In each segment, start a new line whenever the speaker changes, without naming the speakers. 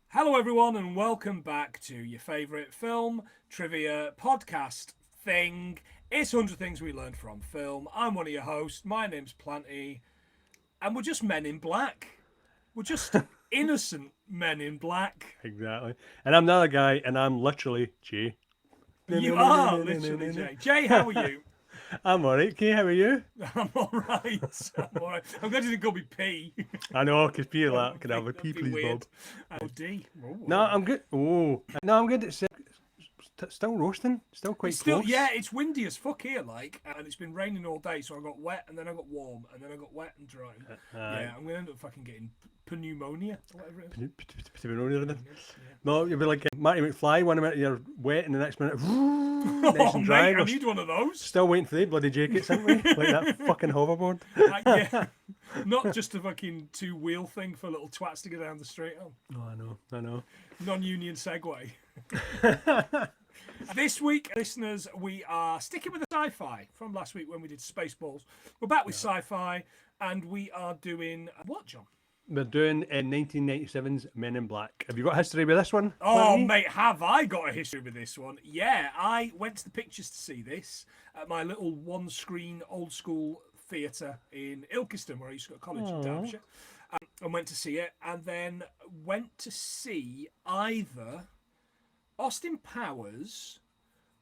Hello everyone and welcome back to your favourite film trivia podcast thing. It's 100 Things We Learned from Film. I'm one of your hosts. My name's Planty. And we're just men in black. We're just innocent men in black.
Exactly. And I'm not a guy, and I'm literally Jay.
You are literally Jay. Jay, how are you?
I'm alright, Kay, how are you?
I'm alright. I'm glad you didn't call me P.
I know, because P like, can I have a
That'd
P,
be
please,
weird.
Bob?
Oh, D. Oh,
No, I'm good. Oh, no, I'm good. It's still roasting. Still quite
Still,
close.
yeah, it's windy as fuck here, like, and it's been raining all day, so I got wet, and then I got warm, and then I got wet and dry. Yeah, I'm gonna end up fucking getting pneumonia, or whatever it is.
No, you'll be like Marty McFly. 1 minute you're wet, and the next minute,
Oh,
nice and dry.
mate, I need one of those.
Still waiting for the bloody jackets, aren't we? Like that fucking hoverboard.
Yeah, not just a fucking two-wheel thing for little twats to get down the street. Oh,
Oh, I know.
non-union Segway. This week, listeners, we are sticking with the sci-fi from last week when we did Spaceballs. We're back with sci-fi, and we are doing what, John?
We're doing 1997's Men in Black. Have you got history with this one?
Oh,
Planty?
mate, have I got a history with this one? Yeah, I went to the pictures to see this at my little one-screen old-school theatre in Ilkeston, where I used to go to college in Derbyshire, and went to see it, and then went to see either Austin Powers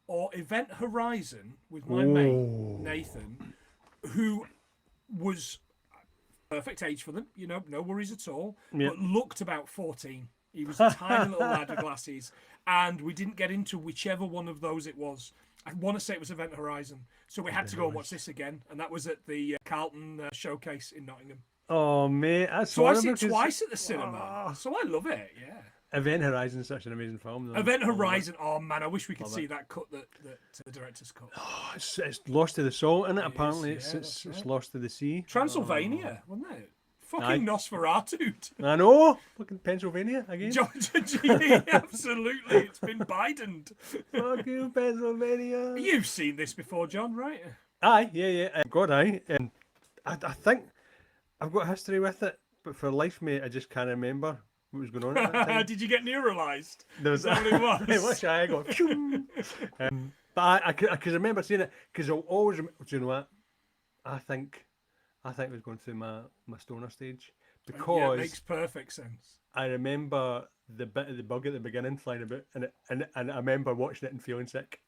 or Event Horizon with my mate, Nathan, who was perfect age for them, you know, no worries at all, but looked about 14. He was a tiny little lad with glasses, and we didn't get into whichever one of those it was. I want to say it was Event Horizon, so we had to go and watch this again, and that was at the Carlton Showcase in Nottingham.
Oh, mate, that's
So I've
horrible
seen it
'cause-
twice at the cinema, so I love it, yeah.
Event Horizon is such an amazing film. Though.
Event Horizon, oh man, I wish we could
Love
see that cut that the director's cut.
It's lost to the salt, isn't it?
It
Apparently,
is, yeah, that's
it's
right.
lost to the sea.
Transylvania, wasn't it? Fucking
Aye.
Nosferatu.
I know. Fucking Pennsylvania again.
Georgia, absolutely. It's been Bidened.
Fuck you, Pennsylvania.
You've seen this before, John, right?
Aye, yeah. God, aye. And I think I've got history with it, but for life, mate, I just can't remember what was going on at that time.
Did you get neuralised?
There was
Is that what it was?
I wish I got. But I could remember seeing it because I'll always. Do you know what? I think it was going through my stoner stage
Yeah,
because
it makes perfect sense.
I remember the bit of the bug at the beginning flying about, and I remember watching it and feeling sick.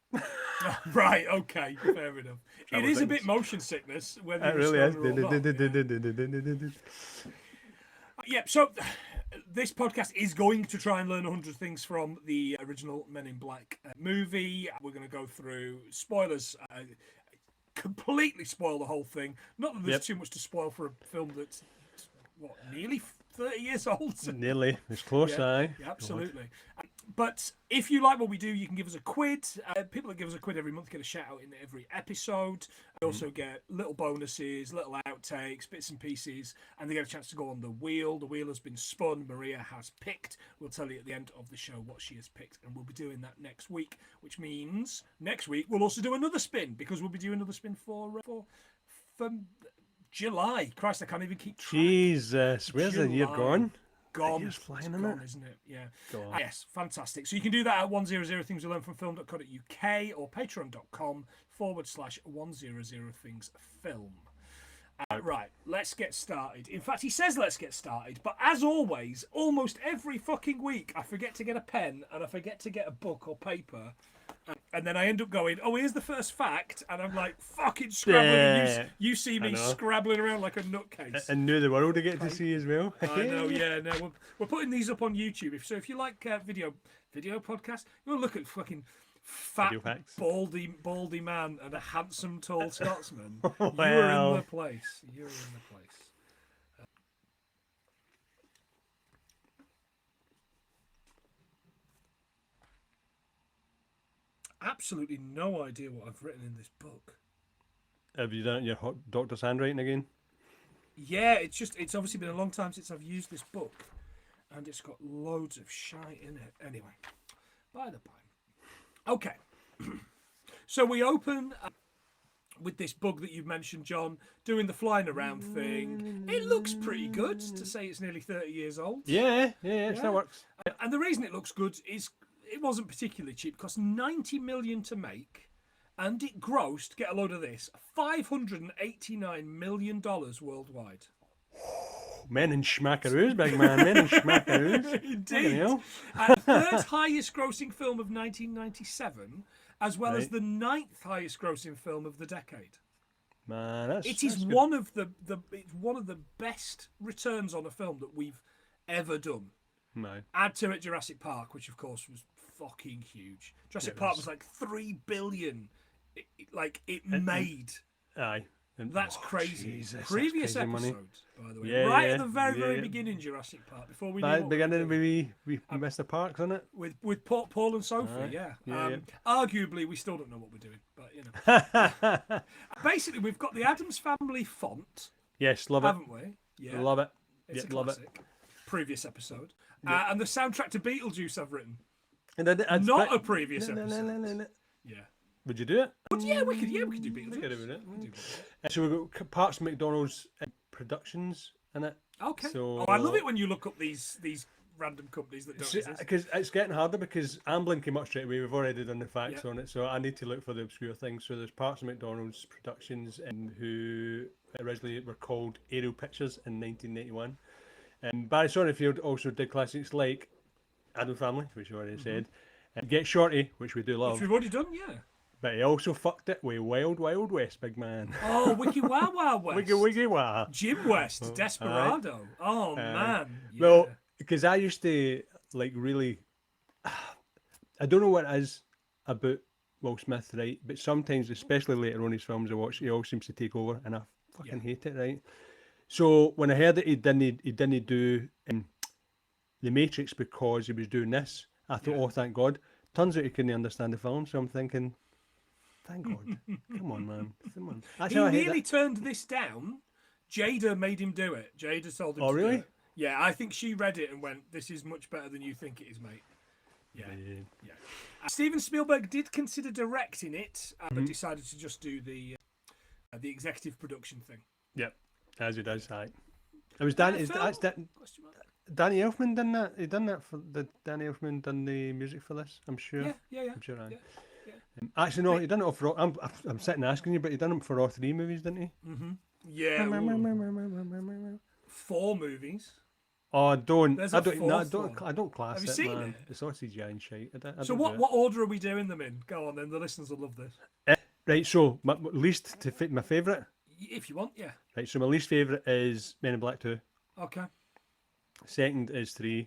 Right, okay, fair enough.
That
It
was
is a
things.
bit motion sickness, whether
It
you're
really is.
stoner or not, yeah. Yeah, so this podcast is going to try and learn 100 things from the original Men in Black movie. We're going to go through spoilers, completely spoil the whole thing. Not that there's too much to spoil for a film that's, nearly 30 years old?
Nearly. It's close, aye.
Yeah, absolutely. But if you like what we do, you can give us a quid. People that give us a quid every month get a shout out in every episode. They also get little bonuses, little outtakes, bits and pieces, and they get a chance to go on the wheel. The wheel has been spun. Maria has picked. We'll tell you at the end of the show what she has picked, and we'll be doing that next week, which means next week we'll also do another spin because we'll be doing another spin for July. Christ, I can't even keep track.
Jesus, where's the year
July.
gone?
Gone.
Year's flying,
It's
isn't
gone,
it?
isn't it? Yeah.
Gone.
Yes, fantastic. So you can do that at 100 things we learn from film.co.uk or patreon.com/100 things film. Right, let's get started. In fact, he says let's get started, but as always, almost every fucking week, I forget to get a pen and I forget to get a book or paper. And then I end up going, oh, here's the first fact. And I'm like, fucking scrabbling. And
Yeah,
you see me
I know.
scrabbling around like a nutcase.
And knew the world to get to see as well.
I know, yeah. No, we're putting these up on YouTube. So if you like video podcasts, you want to look at fucking fat,
Video facts.
baldy man and a handsome, tall Scotsman. You are in
Well.
the place. You're in the place. Absolutely no idea what I've written in this book.
Have you done it in your doctor's handwriting again?
Yeah, it's obviously been a long time since I've used this book. and it's got loads of shite in it. Anyway, by the by. Okay. So we open with this bug that you've mentioned, John, doing the flying around thing. It looks pretty good to say it's nearly 30 years old.
Yeah, it still works.
And the reason it looks good is it wasn't particularly cheap. It cost $90 million to make, and it grossed, get a load of this, $589 million worldwide.
Men in schmackaroos, big man. Men in schmackaroos.
Indeed. Third highest grossing film of 1997, as well as the ninth highest grossing film of the decade.
Man,
It is one of the it's one of the best returns on a film that we've ever done.
No.
Add to it Jurassic Park, which of course was fucking huge. Jurassic Park was like $3 billion. It made.
Aye.
That's crazy.
Jesus,
Previous
that's crazy
episode, by the way,
Yeah,
at the very beginning, Jurassic Park, before we knew what
beginning we Mr. Parks, isn't it?
with Paul and Sophie,
Right.
yeah. Arguably, we still don't know what we're doing, but you know. Basically, we've got the Addams Family font,
Yes, love it.
haven't we? Yeah,
Love it.
it's a
love it.
classic. Previous episode, and the soundtrack to Beetlejuice I've written,
And then
not a previous episode.
No.
Yeah,
Would you do it?
but yeah, we could do Beetlejuice.
We could do it.
We could do Beetlejuice.
So we've got Parks McDonald's Productions in it.
Okay.
So,
I love it when you look up these random companies that don't exist.
Because it's getting harder because Amblin came up straight away. We've already done the facts on it, so I need to look for the obscure things. So there's Parks McDonald's Productions, who originally were called Aerial Pictures in 1991. Barry Sonnenfeld also did classics like Adam Family, which you already said, and Get Shorty, which we do love.
Which we've already done, yeah.
But he also fucked it with Wild Wild West, big man.
Oh, Wiki Wow Wow West.
Wiggy Wiggy Wah.
Jim West, Desperado. Oh, man. Yeah.
Well, because I used to like really, I don't know what it is about Will Smith, right? But sometimes, especially later on in his films I watch, he always seems to take over, and I fucking hate it, right? So when I heard that he didn't do The Matrix because he was doing this, I thought, oh, thank God. Turns out he couldn't understand the film, so I'm thinking, thank God. Come on, man. Come on. That's
He
how I hate
nearly
that.
turned this down. Jada made him do it. Jada told him
Oh,
to
really?
do it. Yeah, I think she read it and went, this is much better than you think it is, mate. Yeah. Steven Spielberg did consider directing it, but decided to just do the executive production thing.
Yep, as he does, right. It was Danny. That's
Question mark?
Danny Elfman done that. He done that for the Danny Elfman done the music for this. I'm sure.
Yeah.
I'm sure. Aye.
Yeah.
Actually, no, he done it all for. I'm sitting asking you, but he done it for all three movies, didn't he?
Yeah. Ooh. 4 movies.
Oh, don't.
There's
I
a
don't. No, I
fourth
don't.
one.
I don't class
Have you
it,
seen
man.
it?
It's all CGI and shit. I
So
don't
what
do it.
what order are we doing them in? Go on, then the listeners will love this.
Right. So my least to fit my favourite.
If you want, yeah.
Right. So my least favourite is Men in Black 2.
Okay.
Second is 3.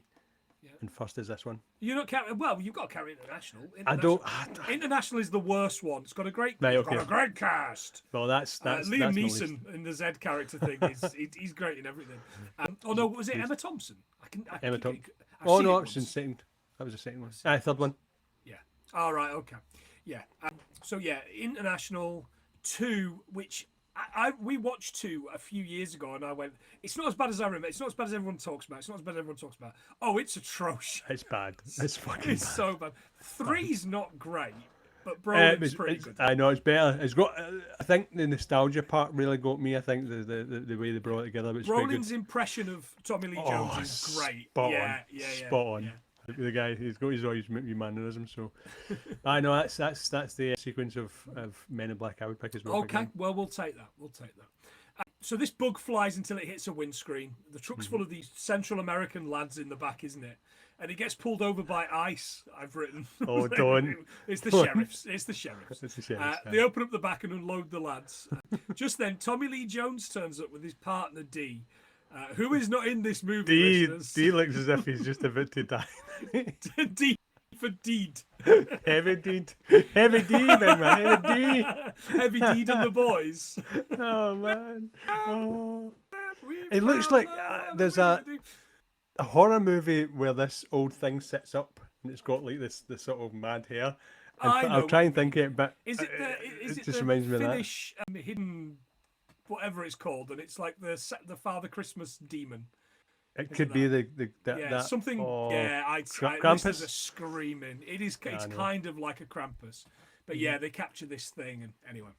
Yeah.
And first is this one.
You're not counting. Well, you've got to count International.
I don't.
International is the worst one. It's got a great.
Right,
It's
okay.
got a great cast.
Well, that's
Liam
that's my least.
Neeson in the Z character thing he's great in everything. Oh no, was it Emma Thompson?
Emma Thompson.
I've
Oh
seen
no,
it
that was in
once.
second. That was the second one. Aye, third one.
Yeah. All right. Okay. Yeah. So yeah, International 2, which we watched 2 a few years ago, and I went, it's not as bad as I remember. It's not as bad as everyone talks about. It's not as bad as everyone talks about. Oh, it's atrocious.
It's bad. It's fucking
It's
bad.
so bad. 3's not great, but Brolin's pretty good.
I know it's better. It's got. I think the nostalgia part really got me. I think the way they brought it together was pretty good.
Brolin's impression of Tommy Lee Jones is great.
Spot
yeah,
on.
yeah, yeah.
Spot on.
yeah.
The guy, he's got his always mannerism. So, I know that's the sequence of Men in Black I would pick as well.
Okay, well, we'll take that. We'll take that. So this bug flies until it hits a windscreen. The truck's full of these Central American lads in the back, isn't it? And it gets pulled over by ICE, I've written.
Oh, don't.
It's the sheriffs. It's the sheriffs.
It's the sheriffs,
They open up the back and unload the lads. Just then, Tommy Lee Jones turns up with his partner, D, who is not in this movie.
D looks as if he's just about to die.
D for deed.
Heavy deed, heavy D, big man, heavy D.
Heavy Deed and the boys.
Oh man. Oh. It looks like there's a horror movie where this old thing sits up and it's got like this sort of mad hair. And
I know
I'll try
what
and think it, but
Is it
it
the
just reminds me of that.
Finnish hidden whatever it's called, and it's like the Father Christmas demon.
It
Isn't
could be
that-
that
Yeah,
that.
something.
Oh,
Yeah, this is a
Krampus.
screaming. It's
I know.
kind of like a Krampus, but yeah, they capture this thing, and anyway.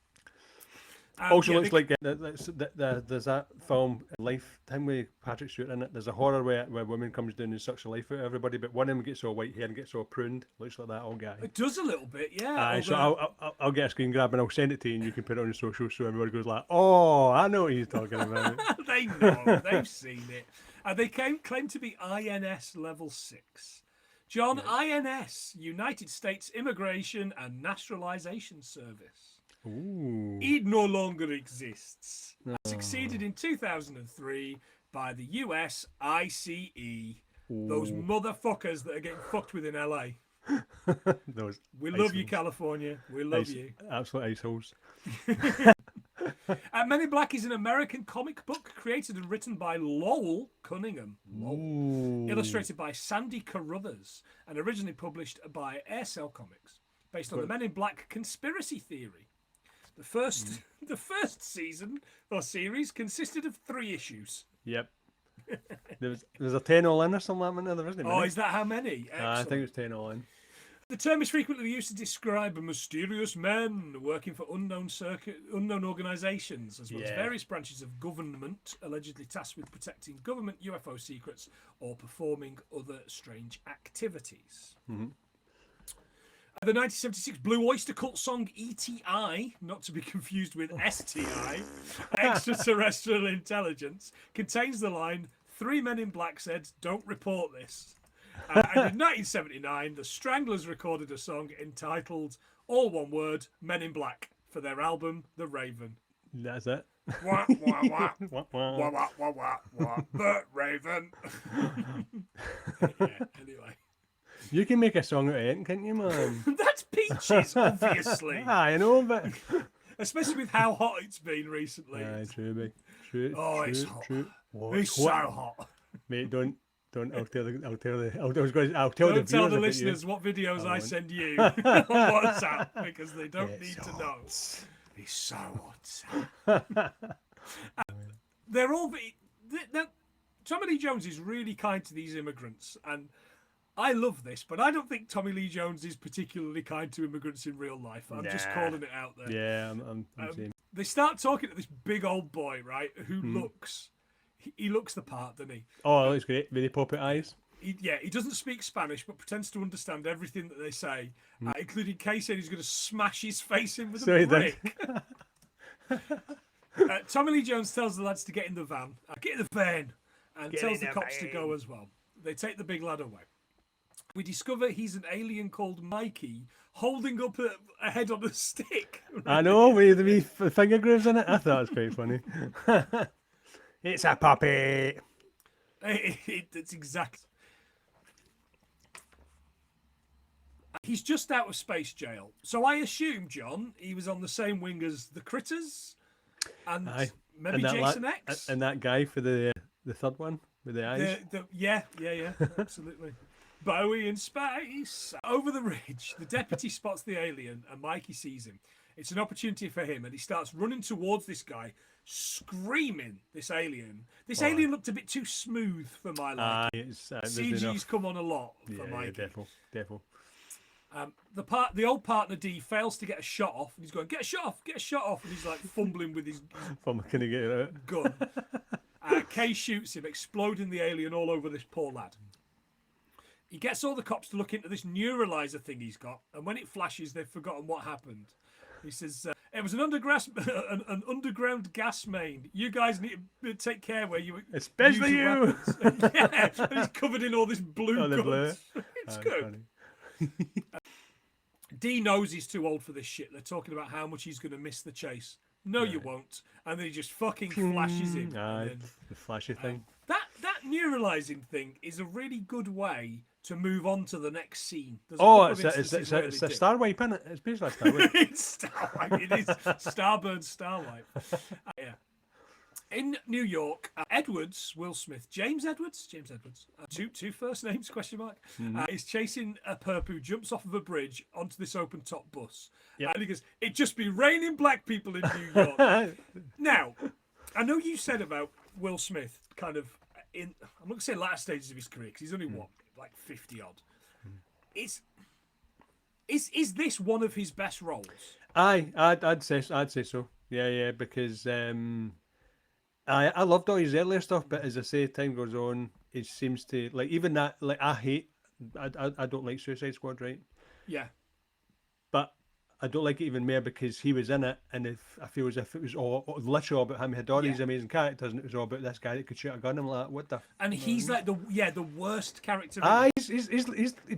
Also
yeah,
looks like there's that film Lifetime with Patrick Stewart in it. There's a horror where woman comes down and sucks the life out of everybody, but one of them gets all white hair and gets all pruned. Looks like that old guy.
it does a little bit, yeah.
Aye, so
although-
I'll get a screen grab and I'll send it to you and you can put it on your social so everybody goes like, oh, I know what he's talking about.
they know, they've seen it. They claim to be INS level 6. John, INS, United States Immigration and Naturalization Service.
Ooh.
It no longer exists. Succeeded in 2003 by the US ICE. Those motherfuckers that are getting fucked with in LA.
Those
We
ice
love you,
holes.
California. We love
Ice-
you.
Absolute ice holes.
Men in Black is an American comic book created and written by Lowell Cunningham. Lowell.
Ooh.
Illustrated by Sandy Carruthers and originally published by Aircell Comics, based on the Men in Black conspiracy theory. The first season or series consisted of 3 issues.
Yep. There's a 10 all in or something like that. There isn't.
Oh, is that how many?
I think it was 10 all in.
The term is frequently used to describe mysterious men working for unknown organisations, as well as
Yeah.
various branches of government allegedly tasked with protecting government UFO secrets or performing other strange activities. The 1976 Blue Oyster Cult song ETI, not to be confused with STI, Extraterrestrial Intelligence, contains the line, 3 men in black said, don't report this. And in 1979, the Stranglers recorded a song entitled, all one word, Men in Black, for their album, The Raven.
That's it.
Wah, wah, wah.
Wah,
Wah,
wah.
wah, wah, wah, wah. The Raven. Yeah, anyway.
You can make a song out of it, can't you, man?
That's Peaches, obviously.
I know, but.
Especially with how hot it's been recently.
Aye, true, mate. True.
Oh,
true,
it's hot.
True. Oh,
It's so hot.
Mate, don't. I'll tell the. I'll tell the
Don't
viewers
tell the
about you.
listeners what videos I
won't.
send you on WhatsApp because they don't
It's
need to
hot.
know. It's so hot. They're all. Tommy Lee Jones is really kind to these immigrants, and I love this, but I don't think Tommy Lee Jones is particularly kind to immigrants in real life. I'm just
Nah.
calling it out there.
Yeah, I'm saying.
They start talking to this big old boy, right, who
Hmm.
looks. He looks the part, doesn't he?
Oh, that looks great. Very puppet eyes.
He doesn't speak Spanish, but pretends to understand everything that they say,
Hmm.
including Kay saying he's going to smash his face in with
So
a
he did.
brick. Tommy Lee Jones tells the lads to get in the van, get in the van, and
Get
tells
in
the
the
cops to
van.
go as well. They take the big lad away. We discover he's an alien called Mikey, holding up a head on a stick.
I know, with the wee finger grooves in it. I thought it was quite funny. It's a puppy.
It's exact. He's just out of space jail, so I assume, John, he was on the same wing as the Critters, and
Aye.
maybe
And that
Jason
la-
X.
and that guy for the third one with the eyes.
Yeah, absolutely. Bowie in space. Over the ridge, the deputy spots the alien and Mikey sees him. It's an opportunity for him and he starts running towards this guy, screaming this alien. This alien looked a bit too smooth for my liking.
It's there's
CG's
enough.
come on a lot for
Yeah,
Mikey.
defo.
The old partner D fails to get a shot off and he's going, get a shot off, and he's like fumbling with his
Can I get it out?
gun. Kay shoots him, exploding the alien all over this poor lad. He gets all the cops to look into this neuralizer thing he's got, and when it flashes, they've forgotten what happened. He says, it was an underground gas main. You guys need to take care where you
Especially
use your
you.
weapons." Yeah, and he's covered in all this blue
Oh, the
guns.
blue.
It's
That's
good.
funny.
D knows he's too old for this shit. They're talking about how much he's going to miss the chase. No, you won't. And then he just fucking flashes him.
Aye,
And then,
the flashy thing.
that neuralizing thing is a really good way to move on to the next scene. There's a
Oh,
couple of
it's a
instances where they do.
star wipe, isn't it? It's basically a star wipe.
It's Starlight. It is Starburn Starlight. Yeah. In New York, Edwards, Will Smith, James Edwards, two first names, question mark, is chasing a perp who jumps off of a bridge onto this open top bus.
Yep.
And he goes, "It just be raining black people in New York." Now, I know you said about Will Smith kind of I'm not going to say latter stages of his career because he's only what, like 50 odd. Is this one of his best roles?
I'd say so. Yeah, because I loved all his earlier stuff, but as I say, time goes on, it seems to like even that like I don't like Suicide Squad, right?
Yeah.
But I don't like it even more because he was in it, and if I feel as if it was all literally all about him, he had all these amazing characters, and it was all about this guy that could shoot a gun. I'm like, what the?
And he's like the worst character.
He's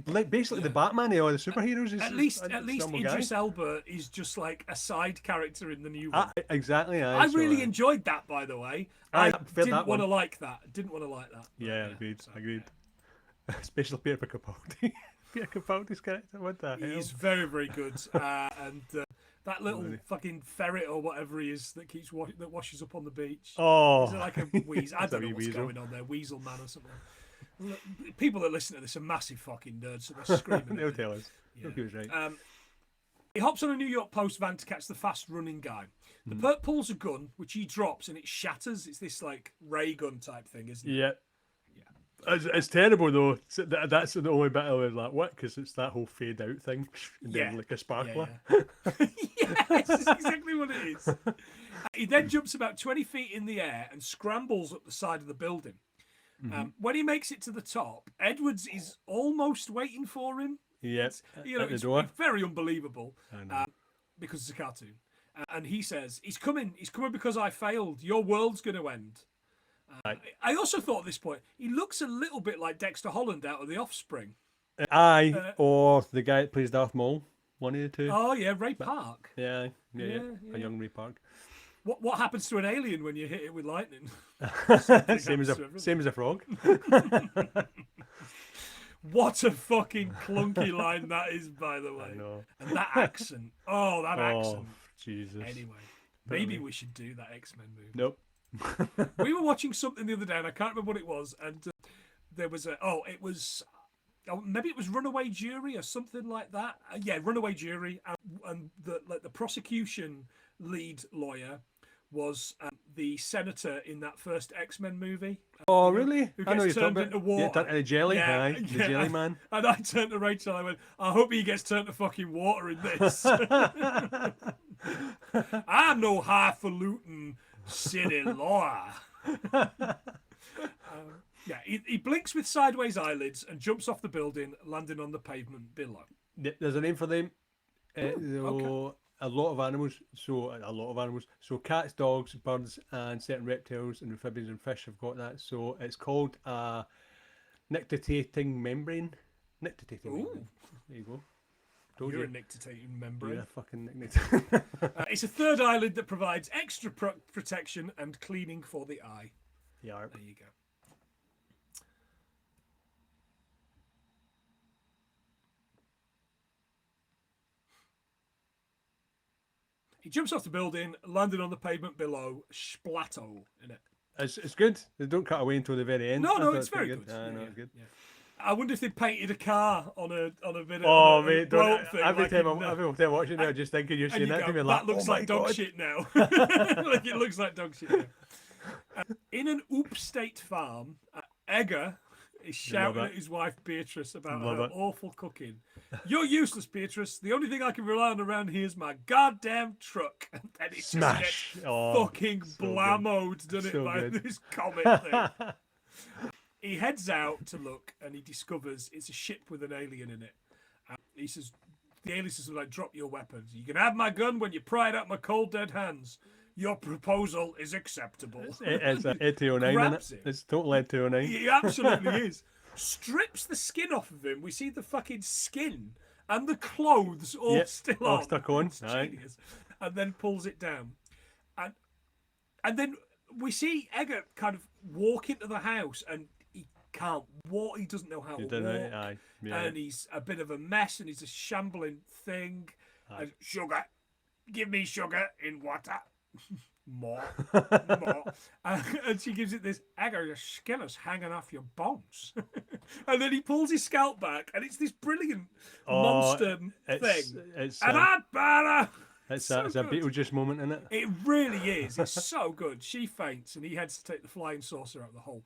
like basically the Batman of all the superheroes.
At least Idris Elba is just like a side character in the new one.
Exactly.
I really enjoyed that, by the way. I didn't want to like that.
Yeah, agreed. Especially Peter Capaldi. Peter Capaldi's character. What the hell?
He's very, very good. And that little fucking ferret or whatever he is that that washes up on the beach.
Oh,
is it like a weasel? I don't know what's going on there. Weasel man or something. Look, people that listen to this are massive fucking nerds, so they're screaming.
They'll tell us.
Yeah.
He was right.
He hops on a New York Post van to catch the fast-running guy. The perp pulls a gun, which he drops, and it shatters. It's this like ray gun type thing, isn't it?
Yeah. It's terrible though. That's the only bit I was like, what? Because it's that whole fade out thing, and then like a sparkler.
Yes, that's exactly what it is. He then jumps about 20 feet in the air and scrambles up the side of the building. When he makes it to the top, Edwards is almost waiting for him.
Yes,
it's very unbelievable because it's a cartoon. And he says, he's coming because I failed. Your world's going to end. I also thought at this point, he looks a little bit like Dexter Holland out of The Offspring.
Or the guy that plays Darth Maul, one of the two.
Oh yeah, Ray Park.
Yeah. A young Ray Park.
What happens to an alien when you hit it with lightning?
Same as a frog.
What a fucking clunky line that is, by the way.
I know.
And that accent. Oh, that accent.
Jesus.
Anyway, maybe we should do that X-Men movie.
Nope.
We were watching something the other day, and I can't remember what it was. And there was maybe it was Runaway Jury or something like that. Yeah, Runaway Jury, and the prosecution lead lawyer was the senator in that first X-Men movie.
Oh, really?
Who
I know
gets
you're
turned
talking
into
about
water.
turned into jelly. The jelly man.
And I turned to Rachel. I went, I hope he gets turned to fucking water in this. I'm no highfalutin city lawyer. He blinks with sideways eyelids and jumps off the building, landing on the pavement below.
There's a name for them. Okay. A lot of animals. So cats, dogs, birds, and certain reptiles and amphibians and fish have got that. So it's called a nictitating membrane. Membrane. There you go.
You're a nictitating membrane.
You're a fucking nictitating.
It's a third eyelid that provides extra protection and cleaning for the eye.
Yeah.
There you go. He jumps off the building, landing on the pavement below, splatto in it.
It's good. They don't cut away until the very end.
No, it's very good.
Good.
Yeah. I wonder if they painted a car on a bit of
Oh, mate, don't.
thing,
Every
like
time I'm watching it, I'm just thinking you're saying that to me.
That looks like dog shit now. Like it looks like dog shit now. In an upstate farm, Edgar is shouting at his wife Beatrice about her awful cooking. You're useless, Beatrice. The only thing I can rely on around here is my goddamn truck. And then it
Smash.
just gets fucking blammoed, doesn't it, by this comic thing. He heads out to look, and he discovers it's a ship with an alien in it. He says, the alien says, like, drop your weapons. You can have my gun when you pry it out my cold, dead hands. Your proposal is acceptable.
It's an 809, isn't it? It's totally 809.
He absolutely is. Strips the skin off of him. We see the fucking skin and the clothes all still on.
Stuck on.
Genius. And then pulls it down. And then we see Edgar kind of walk into the house, and he can't walk. He doesn't know how to walk. And he's a bit of a mess, and he's a shambling thing. And sugar. Give me sugar in water. More. And she gives it this, Edgar, your skin is hanging off your bones. And then he pulls his scalp back, and it's this brilliant monster thing.
It's
I'd better.
It's a Beetlejuice moment, isn't it?
It really is. It's so good. She faints, and he heads to take the flying saucer out of the hole.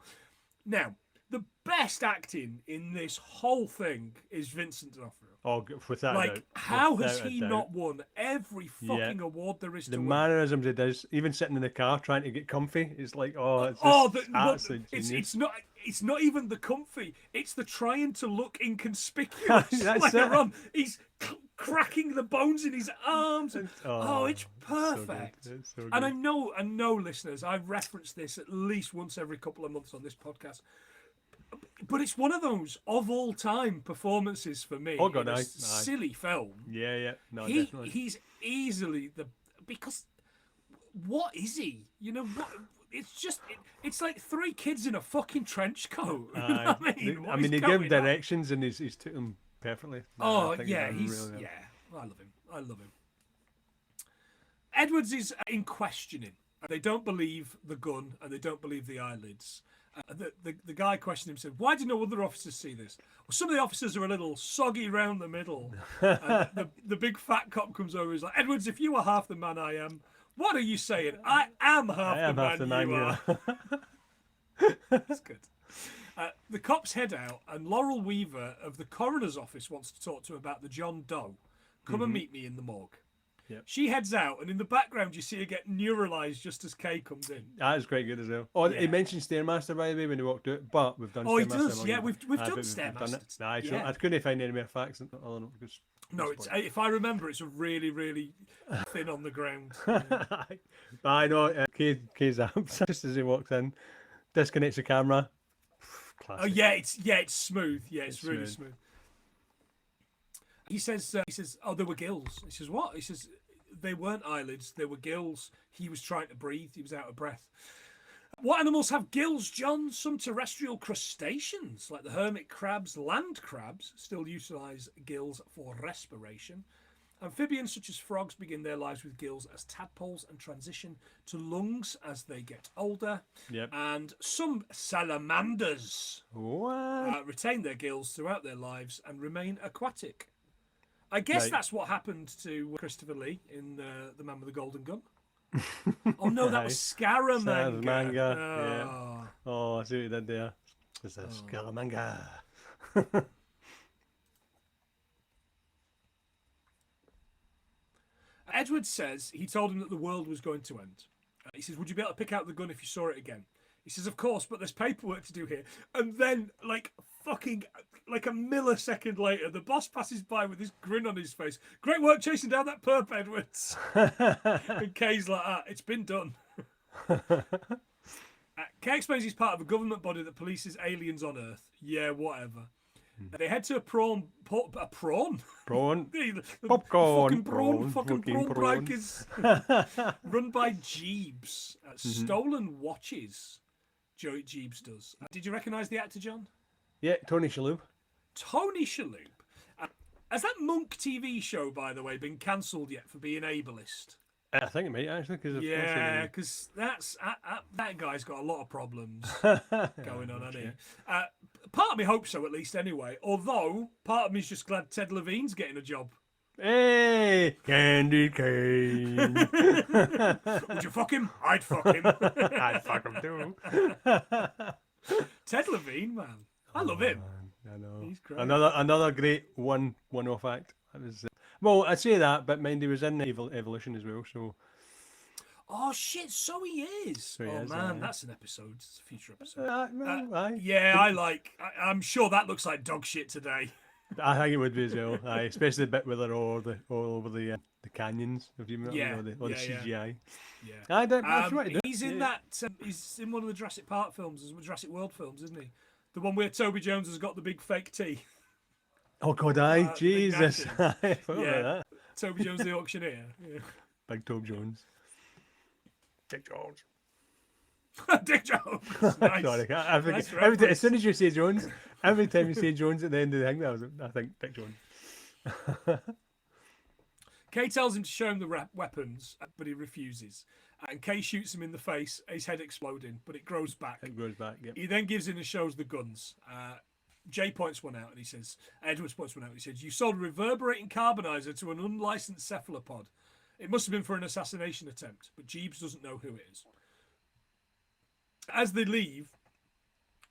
Now, the best acting in this whole thing is Vincent D'Onofrio.
Oh, without a
Like,
doubt.
how has
Without a
he
doubt.
not won every fucking award there is
The
to win?
mannerisms he does, even sitting in the car trying to get comfy, it's like, oh, it's
Oh,
just
well,
absolute genius.
it's not even the comfy. It's the trying to look inconspicuous.
That's
Later
it.
on, he's cracking the bones in his arms. And, it's
so good.
perfect.
It's so
And
good.
I know, listeners, I've referenced this at least once every couple of months on this podcast. But it's one of those of all time performances for me.
Oh, God,
in a
aye.
silly film.
Yeah. No,
He
definitely.
he's easily because what is he? You know what? It's just it's like three kids in a fucking trench coat. You know what I mean? What is
they give him
going on?
directions and he's took them perfectly.
Oh
I think
yeah,
done
he's
really well.
I love him. I love him. Edwards is in questioning. They don't believe the gun and they don't believe the eyelids. The guy questioned him, said, "Why do no other officers see this?" Well, some of the officers are a little soggy round the middle. And the big fat cop comes over. He's like, "Edwards, if you were half the man I am, what are you saying? I am half the man you are." That's good. The cops head out, and Laurel Weaver of the coroner's office wants to talk to him about the John Doe. Come and meet me in the morgue.
Yep.
She heads out, and in the background, you see her get neuralised just as Kay comes in.
That is quite good as well. Oh,
Yeah.
he mentioned Stairmaster by the way when he walked out, but we've done.
Oh, he
Stairmaster
does.
long
Yeah,
ago.
we've
Aye,
done
but
Stairmaster.
it. Nah,
Yeah.
I couldn't find any more facts. Other than just
No, it's if I remember, it's a really, really thin on the ground.
I know. Kay's up just as he walks in, disconnects the camera. Classic.
Oh yeah, it's smooth. Yeah, it's really smooth. He says, "Oh, there were gills." He says, "What?" He says, "They weren't eyelids. They were gills. He was trying to breathe. He was out of breath." What animals have gills, John? Some terrestrial crustaceans, like the hermit crabs, land crabs, still utilise gills for respiration. Amphibians such as frogs begin their lives with gills as tadpoles and transition to lungs as they get older.
Yep.
And some salamanders
What?
retain their gills throughout their lives and remain aquatic. I guess
Right.
that's what happened to Christopher Lee in The Man with the Golden Gun. Oh no, that was Scaramanga.
Scaramanga,
Oh.
Oh, I see what you did there. It's a Scaramanga.
Edward says he told him that the world was going to end. He says, "Would you be able to pick out the gun if you saw it again?" He says, "Of course, but there's paperwork to do here." And then, like a millisecond later, the boss passes by with this grin on his face. "Great work chasing down that perp, Edwards." And Kay's like, "It's been done." Kay explains he's part of a government body that polices aliens on Earth. Yeah, whatever. They head to a prawn.
Prawn.
The
Popcorn.
fucking prawn
prawn.
breakers. Run by Jeeves. Stolen watches. Joey Jeeves does. Did you recognise the actor, John?
Yeah, Tony Shalhoub.
Tony Shalhoub. Has that Monk TV show, by the way, been cancelled yet for being ableist?
I think it might actually, because
Yeah, because that guy's got a lot of problems going on, hasn't he? Part of me hopes so, at least, anyway. Although, part of me's just glad Ted Levine's getting a job.
Hey, candy cane.
Would you fuck him? I'd fuck him.
I'd fuck him too.
Ted Levine, man. I love him.
I know.
He's great.
Another great one-off act. That was, well, I'd say that, but mind he was in Evolution as well, so.
Oh, shit, so he is.
he is,
man,
aye.
that's an episode. It's a future episode.
Aye.
Yeah, I'm sure that looks like dog shit today.
I think it would be as well. Aye, especially the bit where they're all over the canyons, if you remember,
Yeah,
the
yeah.
CGI.
Yeah.
That's what he did.
He's in that. He's in one of the Jurassic Park films, Jurassic World films, isn't he? The one where Toby Jones has got the big fake teeth.
Oh God, aye,
the
Jesus.
gadgets.
I forgot
Yeah.
about that.
Toby Jones, the auctioneer. Yeah.
Big Tom Jones. Dick Jones.
Dick Jones. Nice.
Sorry, I think
Nice
as
reference.
soon as you say Jones, every time you say Jones at the end of the thing, I think Dick Jones.
Kay tells him to show him the weapons, but he refuses. And Kay shoots him in the face, his head exploding, but it grows back.
It goes back. Yep.
He then gives in and shows the guns. Jay points one out and he says, Edwards points one out and he says, "You sold a reverberating carbonizer to an unlicensed cephalopod. It must have been for an assassination attempt, but Jeeves doesn't know who it is." As they leave,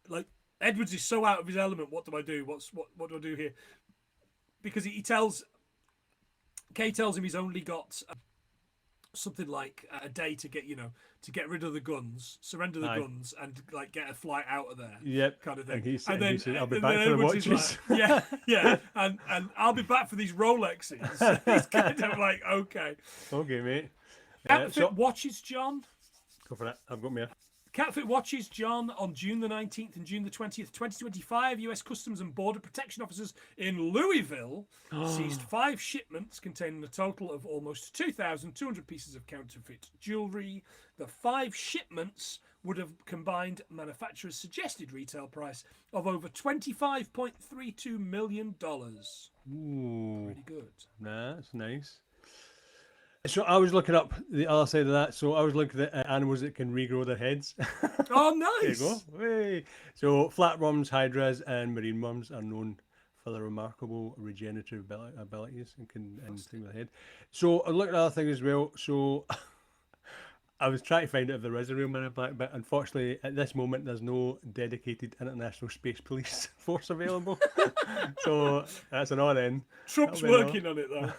like Edwards is so out of his element. What do I do? What do I do here? Because Kay tells him he's only got something like a day to get rid of the guns, surrender the guns, and like get a flight out of there.
Yep.
Kind of thing.
And
then
he said, "I'll be
and
back
then
for the
Edwards is
watches."
like, yeah, and I'll be back for these Rolexes. He's kind of like, okay.
Okay, mate.
Catfit watches, John.
Go for it. I've got me.
Catfit watches, John, on June the 19th and June the 20th, 2025, US Customs and Border Protection officers in Louisville seized 5 shipments containing a total of almost 2,200 pieces of counterfeit jewellery. The 5 shipments would have combined manufacturer's suggested retail price of over $25.32 million.
Ooh,
Pretty good.
that's nice. So I was looking up the other side of that. So I was looking at animals that can regrow their heads.
Oh,
There you
nice.
go. Hey. So flatworms, hydras, and marine worms are known for their remarkable regenerative abilities and thing with the head. So I looked at other things as well. So I was trying to find out if there is a real Man in Black, but unfortunately at this moment there's no dedicated International Space Police force available. So that's an odd end.
Trump's
That'll be
working on it, though.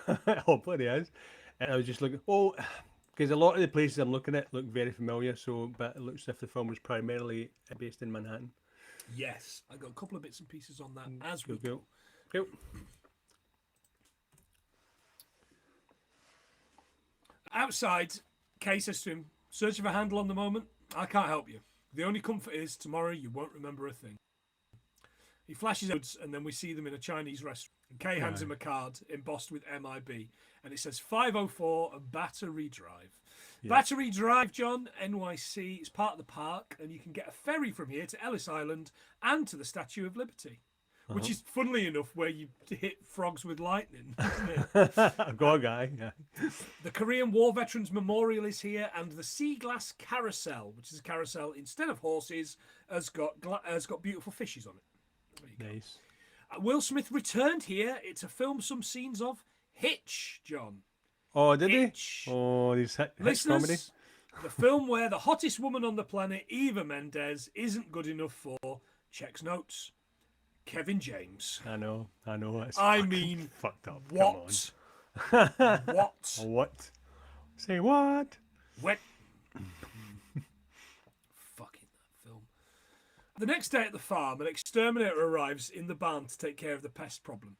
Hopefully he is. And I was just looking, because a lot of the places I'm looking at look very familiar, but it looks as if the film was primarily based in Manhattan.
Yes, I got a couple of bits and pieces on that as we
Cool.
go.
Cool.
Outside, Kay says to him, searching for a handle on the moment? I can't help you. The only comfort is tomorrow you won't remember a thing. He flashes out, and then we see them in a Chinese restaurant. And Kay hands him a card embossed with MIB, and it says 504 Battery Drive. Yeah. Battery Drive, John, NYC. It's part of the park, and you can get a ferry from here to Ellis Island and to the Statue of Liberty, which is, funnily enough, where you hit frogs with lightning, isn't it?
I've got a guy. Yeah.
The Korean War Veterans Memorial is here, and the Sea Glass Carousel, which is a carousel instead of horses, has got beautiful fishes on it.
Nice.
Will Smith returned here to film some scenes of Hitch, John.
Oh, did
Hitch.
he? Oh, these hit
Listeners,
comedy.
the film where the hottest woman on the planet, Eva Mendes, isn't good enough for, checks notes, Kevin James.
I know. It's
I mean,
fucked up.
what? What?
What? Say what?
When? Fucking that film. The next day at the farm, an exterminator arrives in the barn to take care of the pest problem.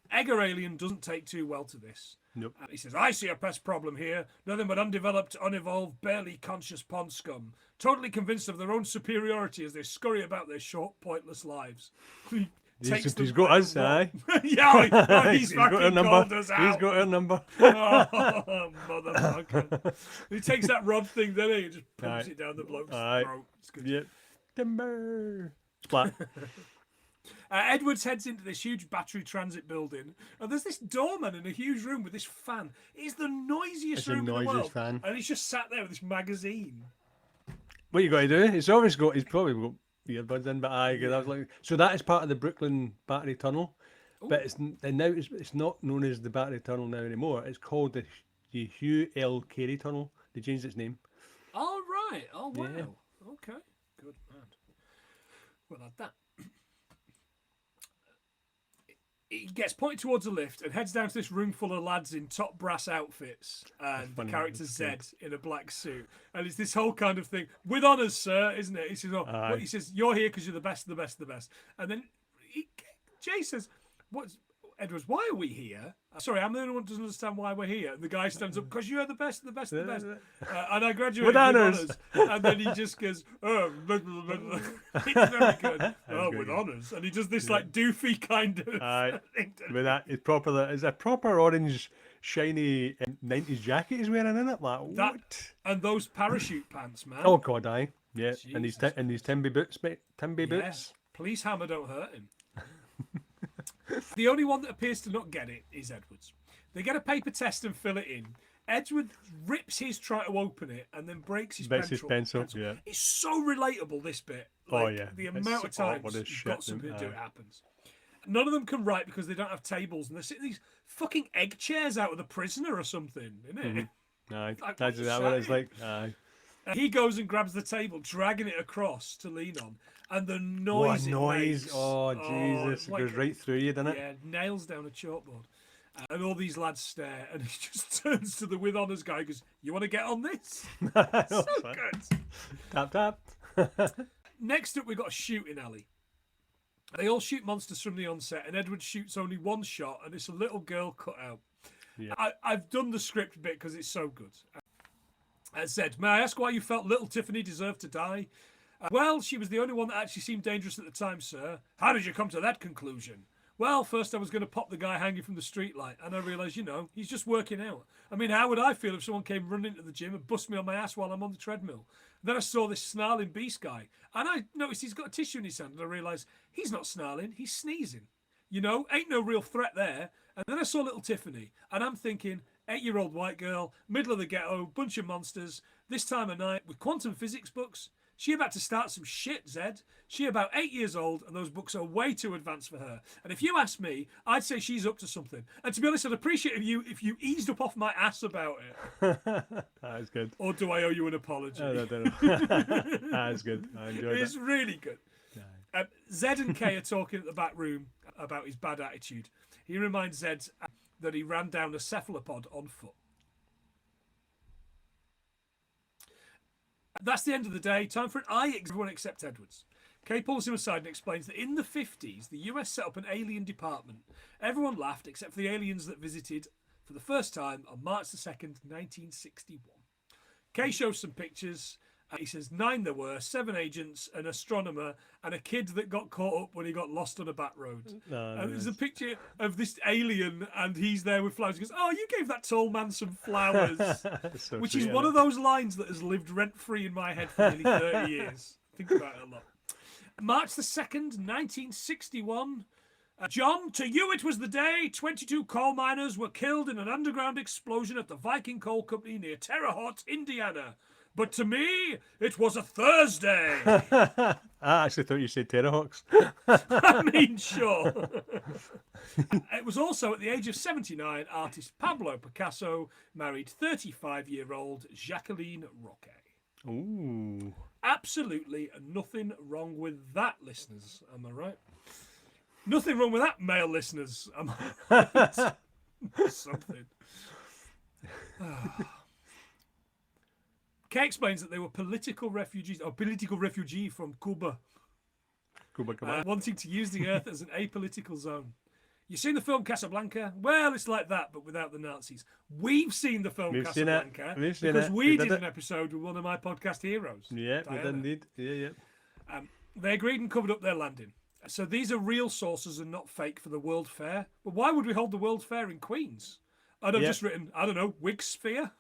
Egger Alien doesn't take too well to this.
Nope.
He says, I see a pest problem here. Nothing but undeveloped, unevolved, barely conscious pond scum. Totally convinced of their own superiority as they scurry about their short, pointless lives.
He's got us, aye.
Yeah, he's fucking called us out.
He's got our number.
Oh, motherfucker. He takes that rod thing, then he just pumps it down the bloke's throat. It's good.
Yep. Timber. Splat.
Edwards heads into this huge battery transit building, and there's this doorman in a huge room with this fan. It's the noisiest room in the world.
Fan.
And he's just sat there with this magazine.
What you got to do? He's probably got earbuds in, but I was like, so that is part of the Brooklyn Battery Tunnel, but it's not known as the Battery Tunnel now anymore. It's called the Hugh L. Carey Tunnel. They changed its name.
Oh right. Oh wow.
Yeah.
Okay. Good man. Well, like that. He gets pointed towards a lift and heads down to this room full of lads in top brass outfits and the character Zed in a black suit. And it's this whole kind of thing. With honours, sir, isn't it? He says, he says, you're here because you're the best of the best of the best. And then Jay says, Edwards, why are we here? Sorry, I'm the only one who doesn't understand why we're here. And the guy stands up, because you're the best of the best of the best. And I graduated with honours. And then he just goes, oh, it's very good. With honours. And he does this like doofy kind of thing.
But that is proper. Is a proper orange, shiny 90s jacket he's wearing in it. Like, what?
And those parachute pants, man.
Oh, God, aye. Yeah.
Jesus
and these Timby boots, mate. Timby boots.
Police hammer don't hurt him. The only one that appears to not get it is Edwards. They get a paper test and fill it in. Edward rips his try to open it and then breaks his pencil.
Yeah.
It's so relatable, this bit. The amount of times you've got something to do, it happens. None of them can write because they don't have tables, and they're sitting these fucking egg chairs out of the prisoner or something, isn't it?
Mm-hmm. Aye.
Like,
That's what it's like. Aye.
He goes and grabs the table, dragging it across to lean on, and the
What
noise
a
it
noise!
makes.
Oh Jesus!
It's
It
like
goes right through you, doesn't it?
yeah, nails down a chalkboard. And all these lads stare, and he just turns to the with honours guy and goes, "You want to get on this?" So good.
Tap tap.
Next up, we got a shooting alley. They all shoot monsters from the onset, and Edward shoots only one shot, and it's a little girl cut out.
Yeah.
I've done the script bit because it's so good. Said, "May I ask why you felt little Tiffany deserved to die?" Well, she was the only one that actually seemed dangerous at the time, sir. How did you come to that conclusion? Well, first I was going to pop the guy hanging from the streetlight, and I realised, he's just working out. I mean, how would I feel if someone came running into the gym and bust me on my ass while I'm on the treadmill? Then I saw this snarling beast guy, and I noticed he's got a tissue in his hand, and I realised he's not snarling, he's sneezing. Ain't no real threat there. And then I saw little Tiffany, and I'm thinking, 8-year-old white girl, middle of the ghetto, bunch of monsters, this time of night with quantum physics books. She about to start some shit, Zed. She about 8 years old, and those books are way too advanced for her. And if you ask me, I'd say she's up to something. And to be honest, I'd appreciate if you eased up off my ass about it.
That is good.
Or do I owe you an apology?
I don't know. That is good. I enjoyed
It's
it.
really good. Zed and Kay are talking at the back room about his bad attitude. He reminds Zed that he ran down a cephalopod on foot. That's the end of the day. Time for an everyone except Edwards. Kay pulls him aside and explains that in the 50s, the US set up an alien department. Everyone laughed except for the aliens that visited for the first time on March the 2nd, 1961. Kay shows some pictures. He says 9 there were, 7 agents, an astronomer, and a kid that got caught up when he got lost on a back road. There's a picture of this alien, and he's there with flowers. He goes, "Oh, you gave that tall man some flowers,"
So
which
sweet,
is one
isn't
of those lines that has lived rent-free in my head for nearly 30 years. Think about it a lot. March the 2nd, 1961. John, to you it was the day 22 coal miners were killed in an underground explosion at the Viking Coal Company near Terre Haute, Indiana. But to me, it was a Thursday.
I actually thought you said Terrahawks.
I mean, sure. It was also at the age of 79, artist Pablo Picasso married 35-year-old Jacqueline Roque.
Ooh.
Absolutely nothing wrong with that, listeners. Am I right? Nothing wrong with that, male listeners. Am I right? Something. Kay explains that they were political refugees from Cuba, wanting to use the earth as an apolitical zone. You've seen the film Casablanca? Well, it's like that, but without the Nazis. We've seen the film Casablanca because we did an episode with one of my podcast heroes.
Yeah,
Diana.
we did indeed. Yeah.
They agreed and covered up their landing. So these are real sources and not fake for the World Fair. But why would we hold the World Fair in Queens? And I've just written, I don't know, Wig Sphere?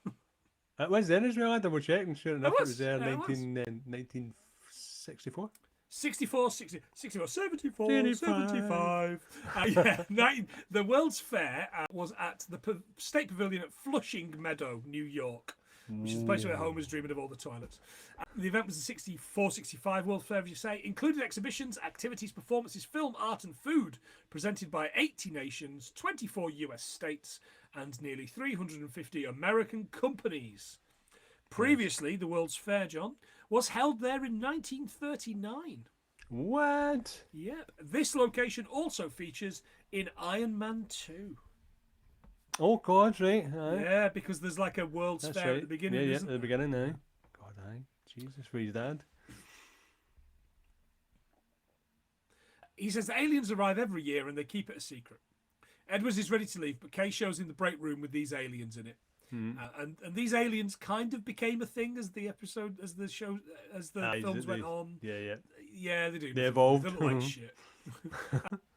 It was then as well. I double checked, and sure enough, it was there in
Yeah, it was.
1964.
64, 74, 74,
75.
75. The World's Fair was at the State Pavilion at Flushing Meadow, New York, which is the place where Homer's dreaming of all the toilets. The event was the 64, 65 World Fair, as you say, included exhibitions, activities, performances, film, art and food, presented by 80 nations, 24 US states, and nearly 350 American companies. Previously, the World's Fair, John, was held there in 1939.
What?
Yeah. This location also features in Iron Man 2.
Oh God, right? Aye.
Yeah, because there's like a World's
That's
Fair
right.
at the beginning,
Yeah,
isn't
at the
there?
beginning, aye. God, aye. Jesus, where's his dad?
He says the aliens arrive every year and they keep it a secret. Edwards is ready to leave, but Kay shows him the break room with these aliens in it. And these aliens kind of became a thing as the films went on.
Yeah.
They do.
They evolved.
They look like shit.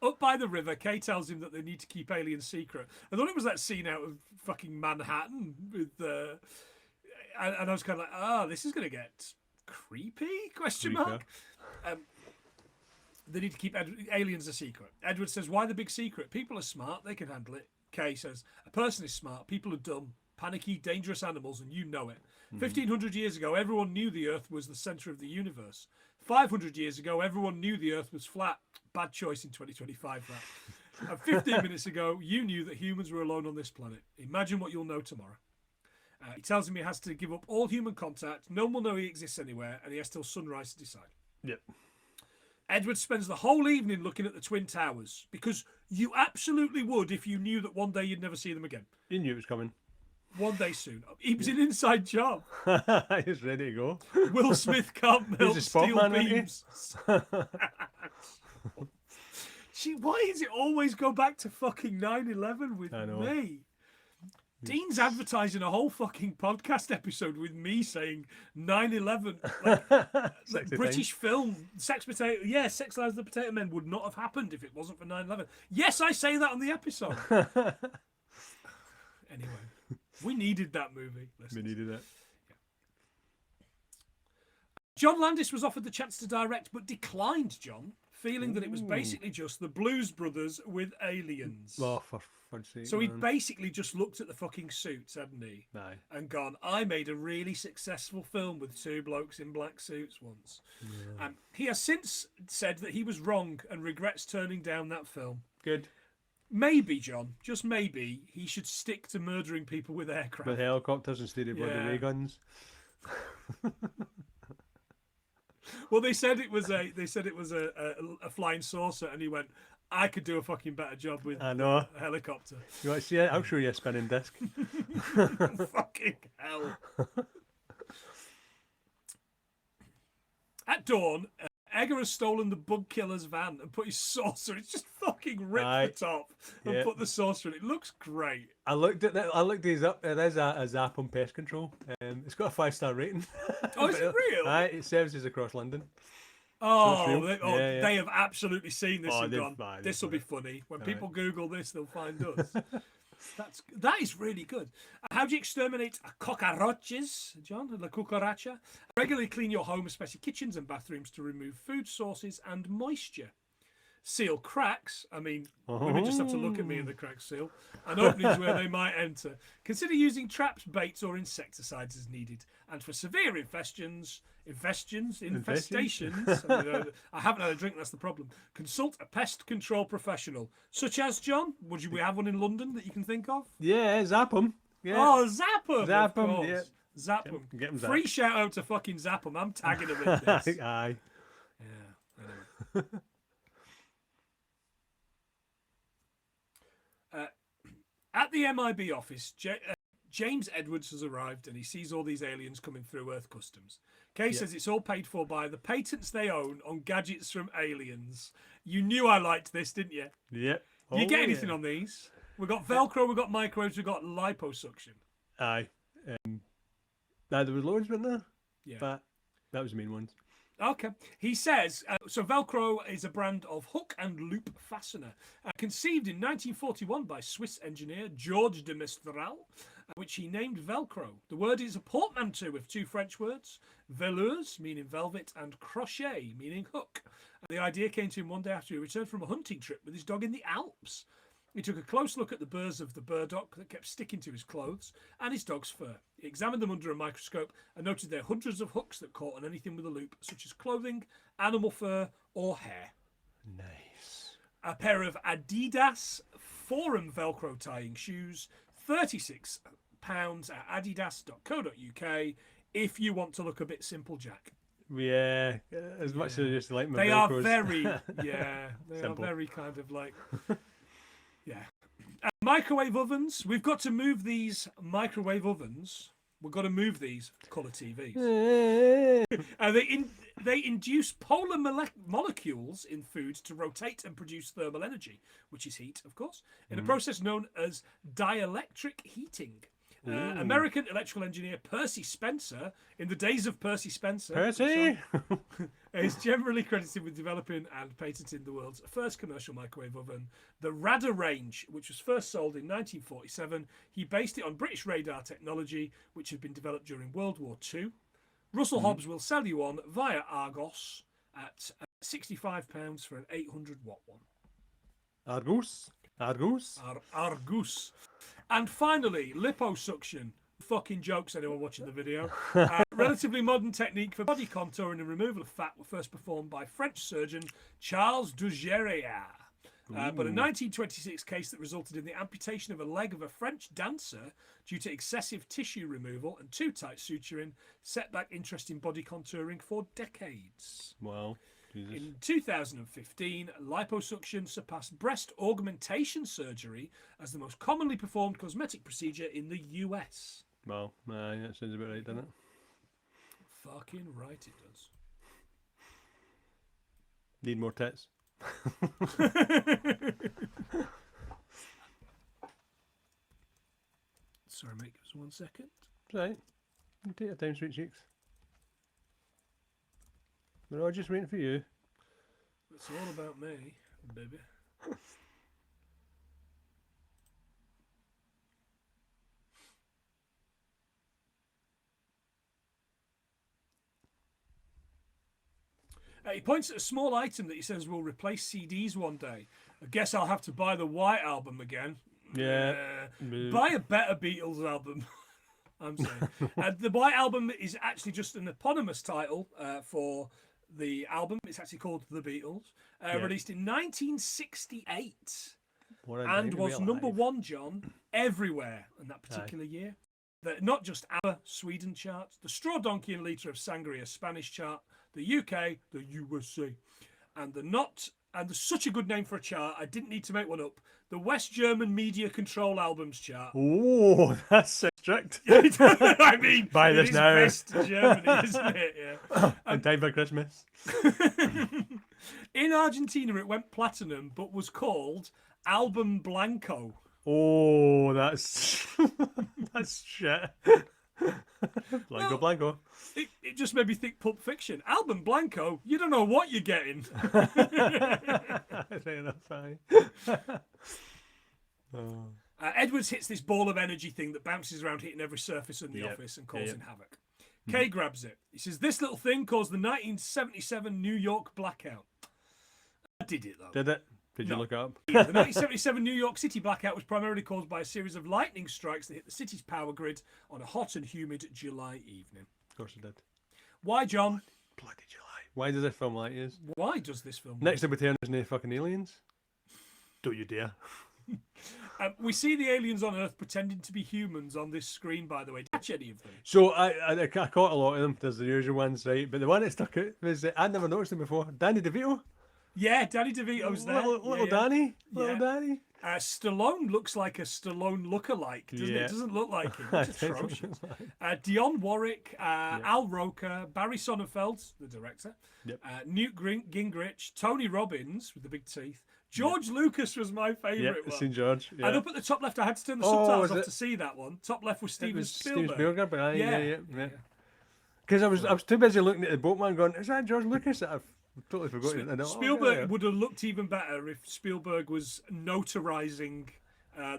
Up by the river, Kay tells him that they need to keep aliens secret. I thought it was that scene out of fucking Manhattan with and I was kind of like, this is going to get creepy? Question mark. They need to keep aliens a secret. Edward says, why the big secret? People are smart. They can handle it. Kay says, a person is smart. People are dumb, panicky, dangerous animals, and you know it. 1,500 years ago, everyone knew the Earth was the centre of the universe. 500 years ago, everyone knew the Earth was flat. Bad choice in 2025, that. And 15 minutes ago, you knew that humans were alone on this planet. Imagine what you'll know tomorrow. He tells him he has to give up all human contact. No one will know he exists anywhere, and he has till sunrise to decide.
Yep.
Edward spends the whole evening looking at the Twin Towers because you absolutely would if you knew that one day you'd never see them again.
He knew it was coming.
One day soon. He was an inside job.
He's ready to go.
Will Smith can't melt
a spot
steel
man, isn't he?
beams. Gee, why does it always go back to fucking 9/11 with
I know.
me? Dean's advertising a whole fucking podcast episode with me saying 9/11, like British film, Sex Lives of the Potato Men would not have happened if it wasn't for 9/11. Yes, I say that on the episode. Anyway, we needed that movie.
We needed it.
John Landis was offered the chance to direct, but declined, John, feeling that it was basically just the Blues Brothers with aliens.
Oh, for fudge's sake.
So he
man.
basically just looked at the fucking suits, hadn't he?
Aye.
And gone, I made a really successful film with two blokes in black suits once.
Yeah.
He has since said that he was wrong and regrets turning down that film.
Good.
Maybe, John, just maybe, he should stick to murdering people with aircraft.
With helicopters instead of bloody
Yeah.
ray guns.
Well, they said it was a flying saucer, and he went, I could do a fucking better job with
I know.
a helicopter.
You want to see it? I'll show you a spinning disc.
Fucking hell. At dawn, Egger has stolen the bug killer's van and put his saucer. It's just fucking ripped
Aye.
the top and
Yeah.
put the saucer in. It looks great.
I looked at that. I looked these up. It is a Zap on pest control. It's got a 5-star rating.
Oh, is it real?
Aye, it services across London.
Oh,
real.
they,
Yeah.
they have absolutely seen this
Oh,
and
they've-
gone,
aye, they've
this will
done
be funny. When
Aye.
people Google this, they'll find us. That is really good. How do you exterminate cockroaches, John? La cucaracha. Regularly clean your home, especially kitchens and bathrooms, to remove food sources and moisture. Seal cracks. I mean, women just have to look at me and the cracks seal. And openings where they might enter. Consider using traps, baits, or insecticides as needed. And for severe infestations, I haven't had a drink, that's the problem. Consult a pest control professional. Such as, John, we have one in London that you can think of?
Yeah, Zap 'em. Yeah.
Oh, Zap 'em,
Zap
of
'em,
course.
yeah.
Zap 'em.
Get 'em
Free
zapped.
shout out to fucking Zap 'em. I'm tagging them in this.
Aye.
Yeah, anyway. At the MIB office, James Edwards has arrived and he sees all these aliens coming through Earth Customs. Kay says it's all paid for by the patents they own on gadgets from aliens. You knew I liked this, didn't you?
Yep.
You get anything
yeah.
on these? We've got Velcro, we've got microwaves, we've got liposuction.
Aye. There was loads, weren't there?
Yeah.
But that was the main ones.
Okay. He says, so Velcro is a brand of hook and loop fastener, conceived in 1941 by Swiss engineer Georges de Mistral, which he named Velcro. The word is a portmanteau with two French words, velours, meaning velvet, and crochet, meaning hook. And the idea came to him one day after he returned from a hunting trip with his dog in the Alps. He took a close look at the burrs of the burdock that kept sticking to his clothes and his dog's fur. He examined them under a microscope and noted there are hundreds of hooks that caught on anything with a loop, such as clothing, animal fur, or hair.
Nice.
A pair of Adidas Forum Velcro tying shoes, £36 at adidas.co.uk if you want to look a bit simple, Jack.
Yeah, as much as I just like my
They are
Velcros.
very, yeah, they
Simple.
are very kind of like, yeah. Microwave ovens. We've got to move these microwave ovens. We've got to move these colour TVs. They induce polar molecules in foods to rotate and produce thermal energy, which is heat, of course, in a process known as dielectric heating. American electrical engineer Percy Spencer, in the days of Percy Spencer,
Percy!
is generally credited with developing and patenting the world's first commercial microwave oven, the Radar Range, which was first sold in 1947. He based it on British radar technology, which had been developed during World War II. Russell Hobbs will sell you one via Argos at £65 for an 800-watt one.
Argus. Argus.
Argus. And finally, liposuction. Fucking jokes, anyone watching the video. Relatively modern technique for body contouring and removal of fat were first performed by French surgeon Charles Dugeria. But a 1926 case that resulted in the amputation of a leg of a French dancer due to excessive tissue removal and too tight suturing set back interest in body contouring for decades.
Wow. Jesus.
In 2015, liposuction surpassed breast augmentation surgery as the most commonly performed cosmetic procedure in the US.
Wow. Aye, that sounds about right, doesn't it?
Fucking right it does.
Need more tits.
Sorry, mate, give us 1 second.
It's right. You take your time, sweet cheeks. We're all just waiting for you.
It's all about me, baby. He points at a small item that he says will replace CDs one day. I guess I'll have to buy the White Album again.
Yeah.
Buy a better Beatles album. I'm saying. The White Album is actually just an eponymous title for the album. It's actually called The Beatles. Released in 1968.
What a
And
time to be
was number
alive.
one, John, everywhere in that particular year. Not just ABBA Sweden charts, the Straw Donkey and Liter of Sangria Spanish chart, the UK, the USA, and there's such a good name for a chart, I didn't need to make one up. The West German Media Control Albums chart.
Oh, that's so strict.
I mean,
Buy
it
this
is
now.
West Germany, isn't it? Yeah.
In time for Christmas.
In Argentina, it went platinum, but was called Album Blanco.
Oh, that's that's shit. Blanco, Blanco.
It just made me think Pulp Fiction. Album Blanco, you don't know what you're getting.
Fair enough, aye. Oh.
Edwards hits this ball of energy thing that bounces around hitting every surface in the office and causing havoc. Kay grabs it. He says, this little thing caused the 1977 New York blackout. I did it, though.
Did it? Did you look it up?
The 1977 New York City blackout was primarily caused by a series of lightning strikes that hit the city's power grid on a hot and humid July evening.
Of course it did.
Why, John?
Bloody July. Why does it film like it is?
Why does this film?
Next to return is no fucking aliens. Don't you dare.
We see the aliens on Earth pretending to be humans on this screen, by the way. Did you catch any of them?
So I caught a lot of them. There's the usual ones, right? But the one that stuck out was I'd never noticed him before. Danny DeVito.
Yeah, Danny DeVito's there.
Little Danny. Little
Yeah.
Danny.
Stallone looks like a Stallone lookalike, doesn't it?
Yeah.
Doesn't look like him. It's atrocious. Dionne Warwick, Al Roker, Barry Sonnenfeld, the director,
Yep.
Newt Gingrich, Tony Robbins with the big teeth. George Lucas was my
Yeah,
favourite one.
St. George. Yeah.
And up at the top left, I had to turn the
Oh,
subtitles
was
off
it?
to see that one. Top left was
It
Steven
was
Spielberg.
Steve Spielberg, but
Yeah.
Because I was too busy looking at the boatman going, is that George Lucas? I've totally forgotten. And
Spielberg would have looked even better if Spielberg was notarizing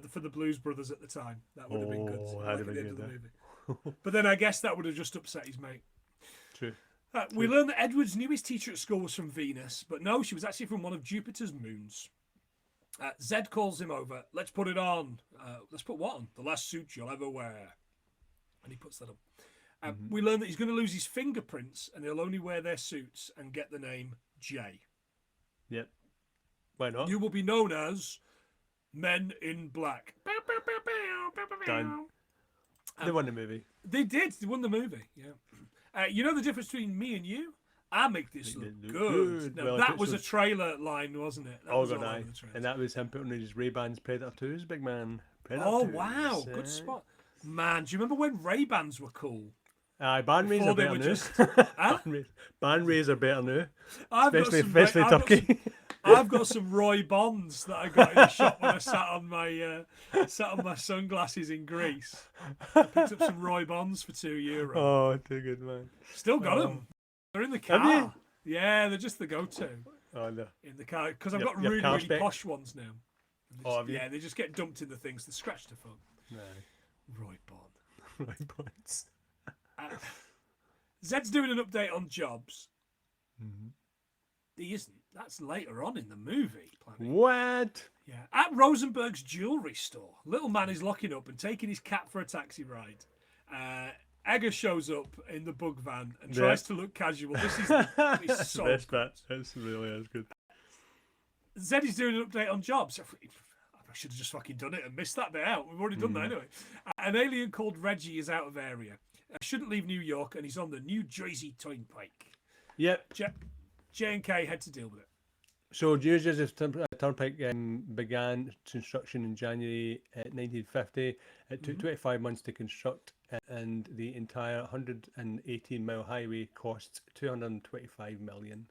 for the Blues Brothers at the time. That would have been good.
Oh,
like
that'd
at
have
the
been
end of
good,
the movie. But then I guess that would have just upset his mate.
True.
We learned that Edwards knew his teacher at school was from Venus, but no, she was actually from one of Jupiter's moons. Zed calls him over. Let's put it on. Let's put what on? The last suit you'll ever wear. And he puts that on. We learn that he's going to lose his fingerprints and he'll only wear their suits and get the name J.
Yep. Why not?
You will be known as Men in Black.
Done. They won the movie.
They did. They won the movie. Yeah. You know the difference between me and you? I make this look good. Now,
Well,
that
it
was a
was-
trailer line, wasn't it? That
Oh,
was
God,
all
aye.
over the trailer.
And that was him putting on his Ray-Bans Predator 2s, big man. Predator
Oh
2s,
wow, good spot, man. Do you remember when Ray-Bans were cool?
Aye, band rays
Before
are
they
better
were
now.
just- Huh?
Band rays are better now.
I've got
Especially,
some
especially
I've got
Turkey.
some- I've got some Roy Bonds that I got in the shop when I sat on my sunglasses in Greece. I picked up some Roy Bonds for €2.
Oh, too good, man.
Still got them. They're in the car.
Have you?
Yeah, they're just the go-to
Oh, no.
in the car because I've
Your-
got
your
really,
car
really
spec?
posh ones now. And they
Oh,
just-
have you?
yeah, they just get dumped in the things. They're scratched to fuck.
Aye.
Roy Bond.
Right points.
Zed's doing an update on jobs.
Mm-hmm.
He isn't. That's later on in the movie. Planning.
What?
Yeah. At Rosenberg's jewellery store, little man is locking up and taking his cat for a taxi ride. Egger shows up in the bug van and tries to look casual. This is so
Best bit. It really is good.
Zeddy's doing an update on jobs. I should have just fucking done it and missed that bit out. We've already done that anyway. An alien called Reggie is out of area. Shouldn't leave New York, and he's on the New Jersey Turnpike.
Yep.
J&K had to deal with it.
So New Jersey Turnpike began construction in January 1950. It took 25 months to construct, and the entire 118-mile highway cost $225 million.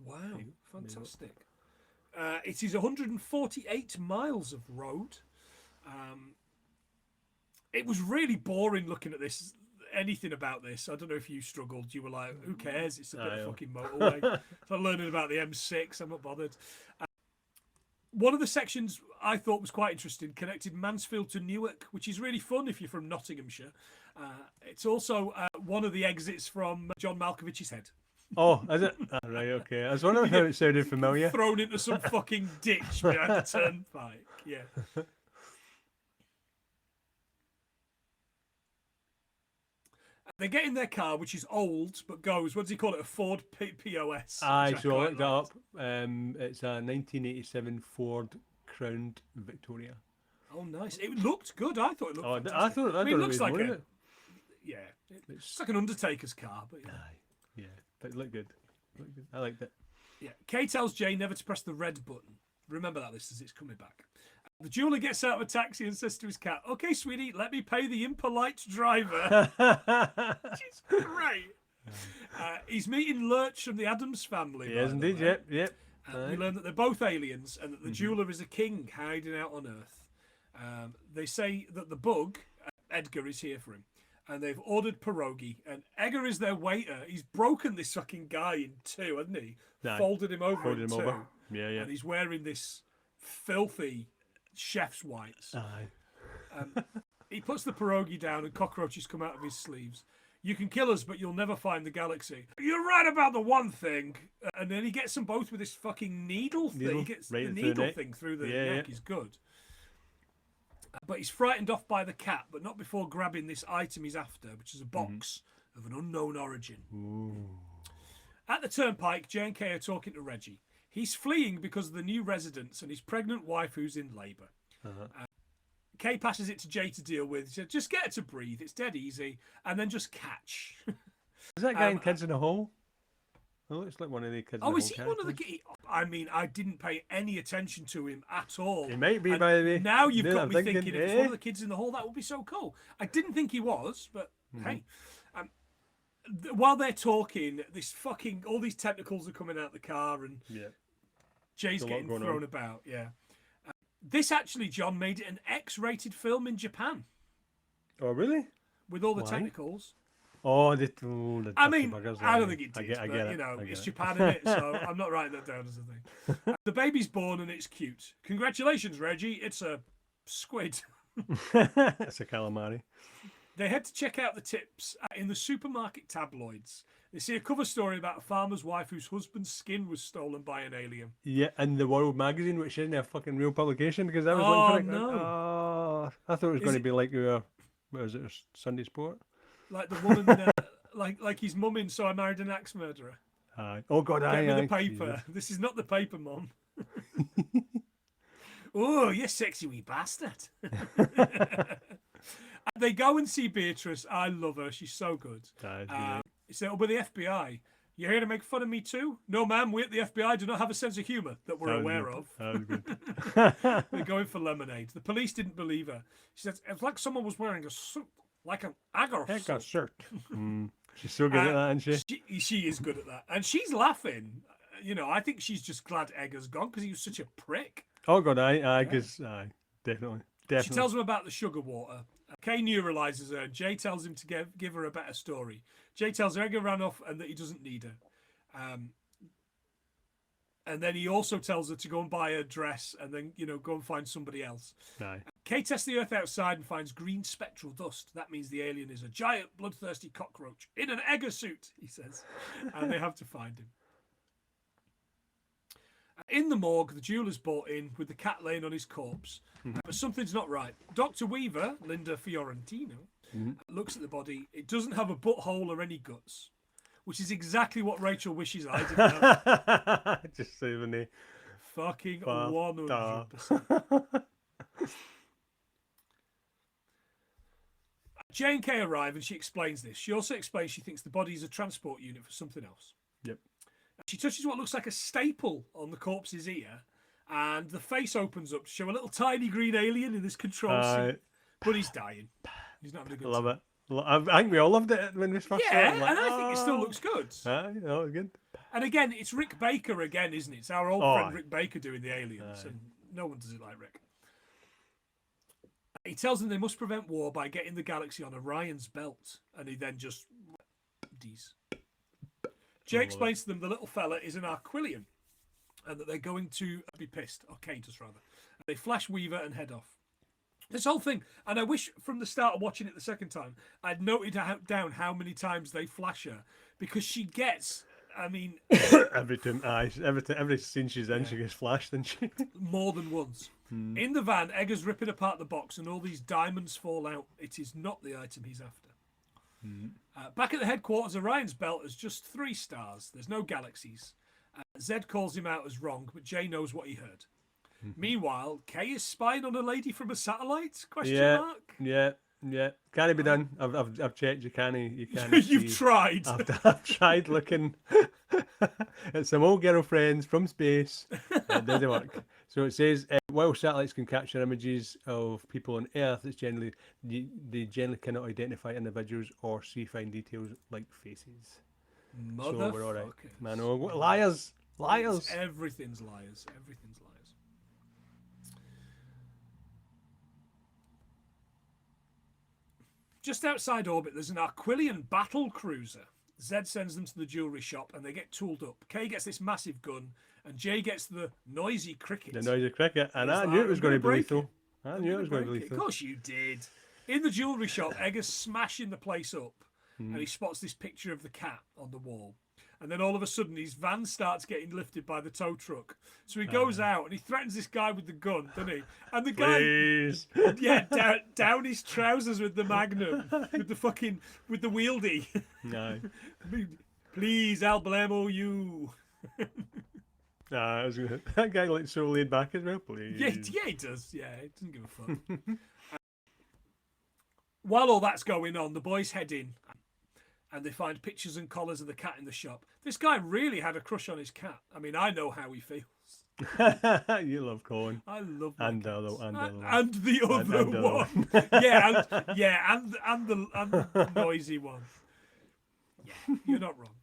Wow, fantastic. It is 148 miles of road. It was really boring looking at this. Anything about this. I don't know if you struggled. You were like, who cares? It's a bit of fucking motorway. So I'm learning about the M6. I'm not bothered. One of the sections I thought was quite interesting connected Mansfield to Newark, which is really fun if you're from Nottinghamshire. It's also one of the exits from John Malkovich's head.
Oh, is it? Oh, right, okay. I was wondering how it sounded familiar.
Thrown into some fucking ditch behind the turnpike. Yeah. They get in their car, which is old, but goes, what does he call it, a Ford POS?
Aye, so I looked that up. It's a 1987 Ford Crown Victoria.
Oh, nice. It looked good. I thought it looked fantastic.
I thought it
looks like
it.
Yeah, it's like an Undertaker's car. But yeah.
Aye, yeah, but it looked good. I liked it.
Yeah, Kay tells Jay never to press the red button. Remember that, listeners, it's coming back. The jeweler gets out of a taxi and says to his cat, "Okay, sweetie, let me pay the impolite driver." Which is great. He's meeting Lurch from the Addams family.
Yes, indeed. Yep.
We learn that they're both aliens and that the jeweler is a king hiding out on Earth. They say that the bug, Edgar, is here for him. And they've ordered pierogi. And Edgar is their waiter. He's broken this fucking guy in two, hasn't he? Folded him over in two.
Yeah.
And he's wearing this filthy chef's whites. He puts the pierogi down and cockroaches come out of his sleeves. "You can kill us, but you'll never find the galaxy." "You're right about the one thing." And then he gets them both with this fucking needle thing. He gets
right
the needle thing through the neck. He's good. But he's frightened off by the cat, but not before grabbing this item he's after, which is a box of an unknown origin.
Ooh.
At the turnpike, J&K are talking to Reggie. He's fleeing because of the new residents and his pregnant wife who's in labour. Kay passes it to Jay to deal with. He said, "Just get her to breathe. It's dead easy. And then just catch."
Is that guy in Kids in the Hole? Oh, it's like one of the Kids in the Hole.
Oh, is he one of the... I mean, I didn't pay any attention to him at all.
He might be, by the way.
Now you've got me thinking, if it's one of the Kids in the Hole, that would be so cool. I didn't think he was, but hey. While they're talking, all these tentacles are coming out the car and Jay's getting thrown about. Yeah. This actually, John, made it an X-rated film in Japan.
Oh, really?
With all the tentacles.
Oh,
I mean, I don't think it did,
I
but,
get
you know,
it.
it's Japan, in it, so I'm not writing that down as a thing. The baby's born and it's cute. "Congratulations, Reggie. It's a squid."
It's a calamari.
They head to check out the tips in the supermarket tabloids. They see a cover story about a farmer's wife whose husband's skin was stolen by an alien.
Yeah, in the World magazine, which isn't a fucking real publication, because I was looking for it.
No.
Oh, I thought it was going to be like what was it, Sunday Sport?
Like the woman, like his mum in "So I Married an Axe Murderer."
Oh God,
Get me the paper.
Jesus.
This is not the paper, Mum. "Oh, you sexy wee bastard." They go and see Beatrice. I love her. She's so good. He said, "Oh, but the FBI. You're here to make fun of me too?" "No, ma'am. We at the FBI do not have a sense of humour that we're aware of." They're going for lemonade. The police didn't believe her. She said, "It's like someone was wearing a suit, like an Agar suit."
Shirt. She's so good at that, isn't she?
She is good at that. And she's laughing. You know, I think she's just glad Egger's gone because he was such a prick.
Oh God, definitely.
She tells him about the sugar water. Kay neuralizes her. Jay tells him to give her a better story. Jay tells her Edgar ran off and that he doesn't need her. And then he also tells her to go and buy a dress and then, go and find somebody else.
Aye.
Kay tests the Earth outside and finds green spectral dust. That means the alien is a giant, bloodthirsty cockroach in an Egger suit, he says. And they have to find him. In the morgue, the jeweller's brought in with the cat laying on his corpse. But something's not right. Dr. Weaver, Linda Fiorentino, looks at the body. It doesn't have a butthole or any guts, which is exactly what Rachel wishes I didn't have.
Just so many
Fucking
What
100%. Jay and Kay arrive and she explains this. She also explains she thinks the body is a transport unit for something else.
Yep.
She touches what looks like a staple on the corpse's ear, and the face opens up to show a little tiny green alien in this control seat. But he's dying. He's not having a good
Love
time.
it. I think we all loved it when we first saw it.
Yeah,
I'm like,
and I think it still looks good.
Oh, good.
And again, it's Rick Baker again, isn't it? It's our old friend Rick Baker doing the aliens, and no one does it like Rick. He tells them they must prevent war by getting the galaxy on Orion's belt, and he then just Jay explains to them the little fella is an Arquillian, and that they're going to be pissed. Or Kay does, rather. They flash Weaver and head off. This whole thing, and I wish from the start of watching it the second time, I'd noted down how many times they flash her, because she gets, I mean...
every scene she's in, she gets flashed, and she...
more than once. In the van, Egger's ripping apart the box and all these diamonds fall out. It is not the item he's after. Back at the headquarters, Orion's belt has just 3 stars. There's no galaxies. Zed calls him out as wrong, but Jay knows what he heard. Meanwhile, Kay is spying on a lady from a satellite? Question mark?
Yeah. Can it be done? I've checked. You can't.
You've tried.
I've tried looking at some old girlfriends from space. It didn't work. So it says, while satellites can capture images of people on Earth, they generally cannot identify individuals or see fine details like faces. So we're all right. Man, liars.
Everything's liars. Just outside orbit, there's an Arquillian battle cruiser. Zed sends them to the jewellery shop and they get tooled up. Kay gets this massive gun and Jay gets the noisy cricket.
And I knew it was going to be lethal. Of
course you did. In the jewellery shop, Egger's smashing the place up and he spots this picture of the cat on the wall. And then all of a sudden, his van starts getting lifted by the tow truck. So he goes out and he threatens this guy with the gun, doesn't he? And the guy, down his trousers with the Magnum, with the wieldy.
No.
Please, I'll blame you.
That guy looks so laid back as well, please.
Yeah, he does. Yeah, he doesn't give a fuck. While all that's going on, the boys head in. And they find pictures and collars of the cat in the shop. This guy really had a crush on his cat. I mean, I know how he feels.
You love Colin.
I love
and the other
one. and the noisy one. Yeah, you're not wrong.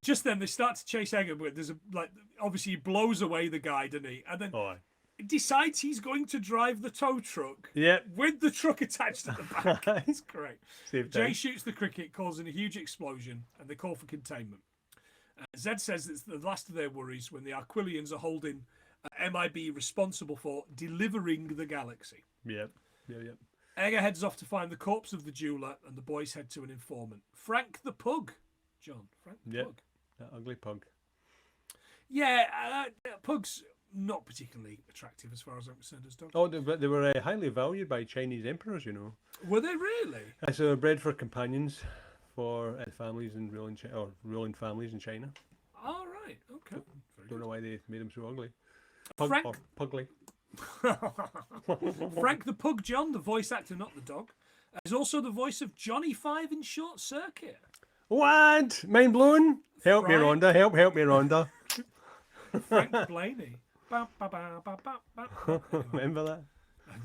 Just then, they start to chase Egger, but there's obviously he blows away the guy, doesn't he? And then decides he's going to drive the tow truck with the truck attached at the back. That's correct. Jay shoots the cricket, causing a huge explosion, and they call for containment. Zed says it's the last of their worries when the Arquillians are holding MIB responsible for delivering the galaxy.
Yep.
Egger heads off to find the corpse of the jeweler, and the boys head to an informant. Frank the Pug. John, Frank the Pug.
That ugly pug.
Yeah, pugs... not particularly attractive as far as I'm concerned as dogs.
Oh, but they were highly valued by Chinese emperors, you know.
Were they really?
So they were bred for companions for families and ruling families in China.
All right, okay.
Don't know why they made them so ugly. Pugly.
Frank the Pug John, the voice actor, not the dog, is also the voice of Johnny Five in Short Circuit.
What? Mind blown? Help me, Rhonda. Help me, Rhonda.
Frank Blaney.
Remember that?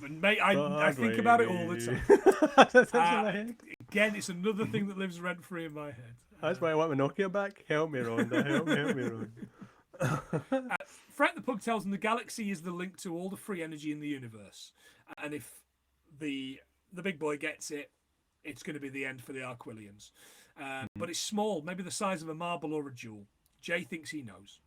Mate, I think about it all the time. Again, it's another thing that lives rent free in my head.
That's why I want my Nokia back. Help me, Rhonda. Help me, Rhonda.
Frank the Pug tells them the galaxy is the link to all the free energy in the universe, and if the big boy gets it, it's going to be the end for the Arquillians. But it's small, maybe the size of a marble or a jewel. Jay thinks he knows.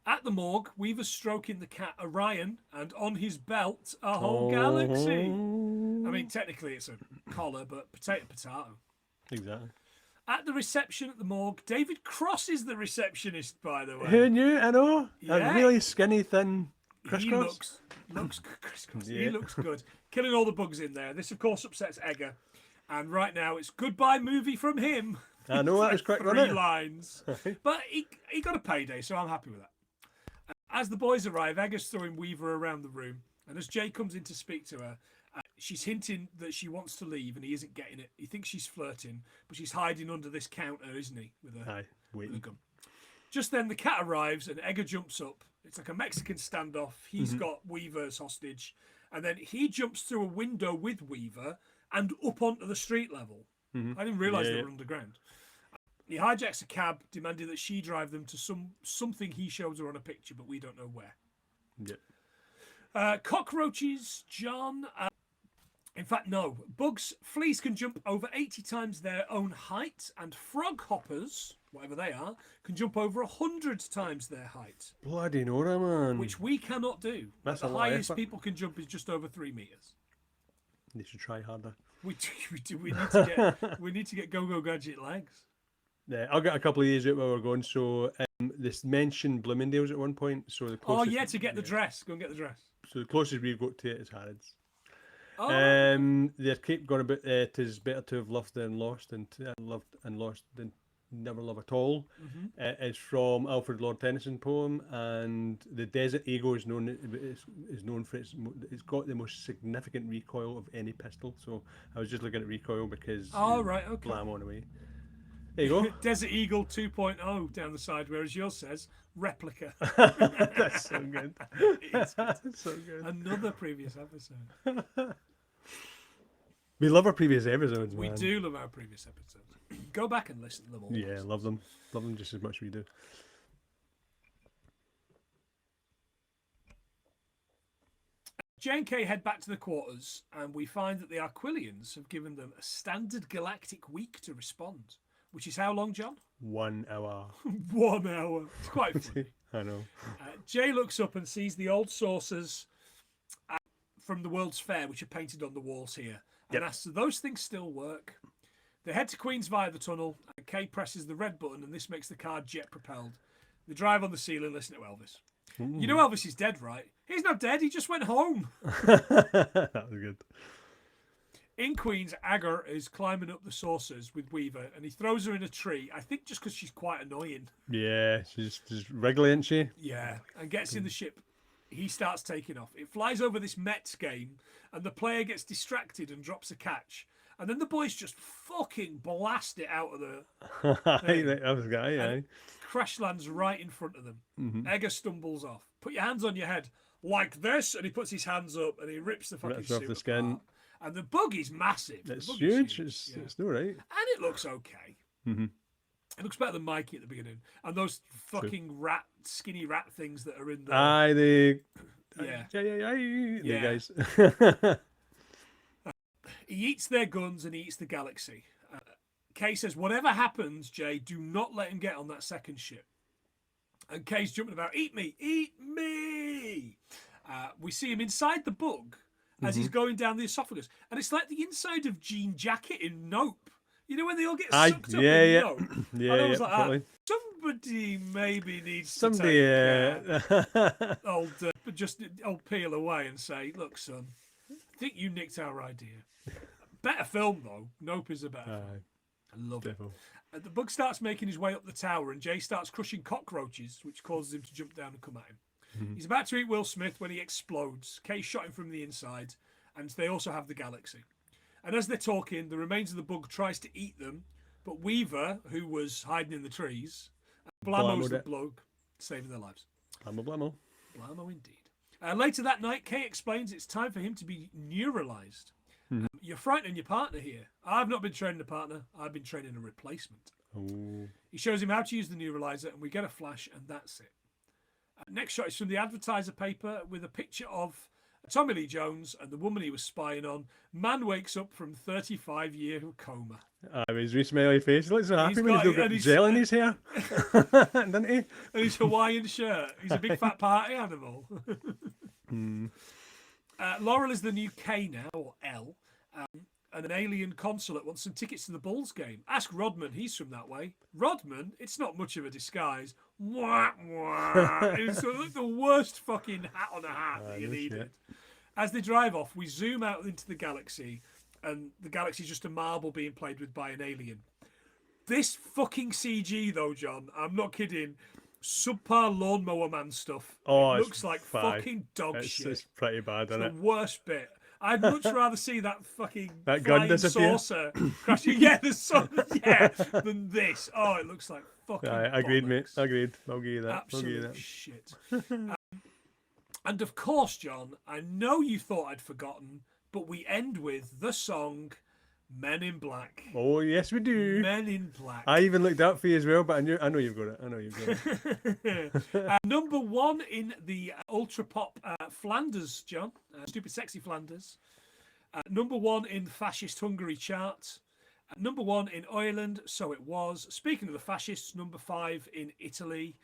At the morgue, Weaver's stroking the cat Orion, and on his belt, a whole galaxy. I mean, technically it's a collar, but potato.
Exactly.
At the reception at the morgue, David Cross is the receptionist, by the way.
Who knew? I know.
Yeah.
A really skinny, thin crisscross.
He looks crisscross. Yeah. He looks good. Killing all the bugs in there. This, of course, upsets Egger. And right now, it's goodbye movie from him.
I know, that was quick, wasn't it?
3 lines. But he got a payday, so I'm happy with that. As the boys arrive, Egger's throwing Weaver around the room, and as Jay comes in to speak to her, she's hinting that she wants to leave, and he isn't getting it. He thinks she's flirting, but she's hiding under this counter, isn't he, with a gun. Just then, the cat arrives, and Egger jumps up. It's like a Mexican standoff. He's got Weaver as hostage, and then he jumps through a window with Weaver and up onto the street level. I didn't realise they were underground. He hijacks a cab, demanding that she drive them to something he shows her on a picture, but we don't know where. Cockroaches, John. In fact, no. Bugs, fleas can jump over 80 times their own height, and frog hoppers, whatever they are, can jump over 100 times their height.
Bloody Nora, man.
Which we cannot do.
That's
the
a lot of
highest
effort.
people can jump is just over 3 meters.
They should try harder.
We need to get Go-Go Gadget legs.
Yeah, I'll get a couple of these out while we're going. So this mentioned Bloomingdale's at one point. So the
Oh
closest,
yeah, to get the dress. Go and get the dress.
So the closest we've got to it is Harrods.
Oh,
They keep going about "'tis better to have loved than lost, and loved and lost than never love at all." It's from Alfred Lord Tennyson poem, and the Desert Eagle is known for it's got the most significant recoil of any pistol. So I was just looking at recoil because
right, okay.
blam on away. There you go.
Desert Eagle 2.0 down the side, whereas yours says replica.
That's so good.
It's
That's so good.
another previous episode.
We love our previous episodes, man.
We do love our previous episodes. Go back and listen to them all.
Yeah, love them. Love them just as much as we do.
J and K head back to the quarters, and we find that the Aquilians have given them a standard galactic week to respond. Which is how long, John?
1 hour.
1 hour. It's quite funny.
I know.
Jay looks up and sees the old saucers from the World's Fair, which are painted on the walls here, and asks, do those things still work? They head to Queens via the tunnel, and Kay presses the red button, and this makes the car jet-propelled. They drive on the ceiling and listen to Elvis. You know Elvis is dead, right? He's not dead, he just went home.
That was good.
In Queens, Agar is climbing up the saucers with Weaver, and he throws her in a tree, I think just because she's quite annoying.
Yeah, she's just wriggly, isn't she?
Yeah, and gets in the ship. He starts taking off. It flies over this Mets game, and the player gets distracted and drops a catch. And then the boys just fucking blast it out of the...
That was a guy, yeah.
Crash lands right in front of them. Egger stumbles off. Put your hands on your head like this, and he puts his hands up, and he rips the fucking
Rips off
suit
the skin.
apart. And the bug is massive.
It's
The bug
huge.
is
It's all right.
And it looks okay. It looks better than Mikey at the beginning. And those fucking skinny rat things that are in there.
Aye, the
Yeah.
guys.
He eats their guns and he eats the galaxy. Kay says, whatever happens, Jay, do not let him get on that second ship. And Kay's jumping about, eat me, eat me. We see him inside the bug as he's going down the esophagus. And it's like the inside of Jean Jacket in Nope. You know when they all get sucked up in Nope?
Yeah,
I was like,
totally.
somebody maybe needs
Somebody,
to take old Peel away and say, look, son, I think you nicked our idea. Better film, though. Nope is a better film. I love it. The bug starts making his way up the tower, and Jay starts crushing cockroaches, which causes him to jump down and come at him. He's about to eat Will Smith when he explodes. Kay shot him from the inside, and they also have the galaxy. And as they're talking, the remains of the bug tries to eat them, but Weaver, who was hiding in the trees, blammos the bug, saving their lives.
Blammo.
Blammo indeed. Later that night, Kay explains it's time for him to be neuralized. You're frightening your partner here. I've not been training a partner. I've been training a replacement.
Oh.
He shows him how to use the neuralizer, and we get a flash, and that's it. Next shot is from the advertiser paper with a picture of Tommy Lee Jones and the woman he was spying on. Man wakes up from 35-year coma.
His wee smiley face. He looks so happy when he's got
and
gel in his hair. Doesn't he?
And his Hawaiian shirt. He's a big fat party animal. Laurel is the new K now, or L. And an alien consulate wants some tickets to the Bulls game. Ask Rodman, he's from that way. Rodman, it's not much of a disguise. Wah, wah. It's like the worst fucking hat on a hat that you needed. As they drive off, we zoom out into the galaxy, and the galaxy is just a marble being played with by an alien. This fucking CG, though, John, I'm not kidding. subpar lawnmower man stuff.
Oh,
it
it's
looks like
fine.
fucking dog
It's
shit.
pretty bad,
It's
isn't
the
it?
worst bit. I'd much rather see that fucking
That gun
flying
disappear?
saucer crashing. Yeah, yeah, than this. Oh, it looks like fucking.
Aye, agreed, mate.
bollocks.
Agreed. I'll give you that. I'll give you
Absolute
that.
shit. And of course, John, I know you thought I'd forgotten, but we end with the song Men in Black.
Oh yes, we do.
Men in Black.
I even looked up for you as well, but I know you've got it. I know you've got it.
Number one in the ultra pop Flanders, John. Stupid Sexy Flanders. Number one in the fascist Hungary chart. Number one in Ireland, So It Was. Speaking of the fascists, number 5 in Italy.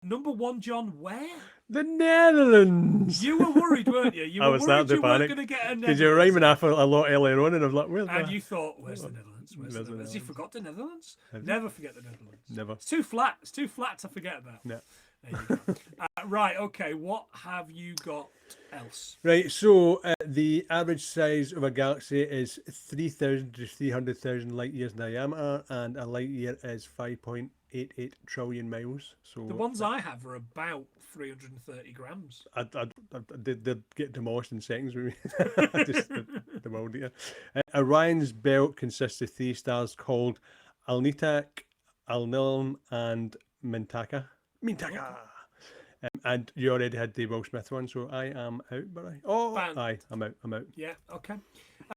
Number one, John, where?
The Netherlands.
You were worried, weren't you? You
I
were
was
worried
starting to
you weren't
panic.
going to get a
Because you were
Netherlands.
rhyming off a lot earlier on, and I was like, "Where's
And
that?"
you thought, where's the Netherlands? Where's the
Where's the
Netherlands? You
Netherlands?
forgot the Netherlands?
Have you?
Never forget the Netherlands.
Never.
It's too flat. It's too flat to forget about.
No.
There you go. Right, okay. What have you got else?
Right, so the average size of a galaxy is 3,000 to 300,000 light years in diameter, and a light year is 5.88 trillion miles. So
The ones I have are about 330 grams.
they'd get demolished in seconds. Maybe. Just the world eater. Orion's belt consists of 3 stars called Alnitak, Alnilam, and Mintaka. Mintaka. And you already had the Will Smith one, so I am out, but
Bang.
aye, I'm out.
Yeah, okay.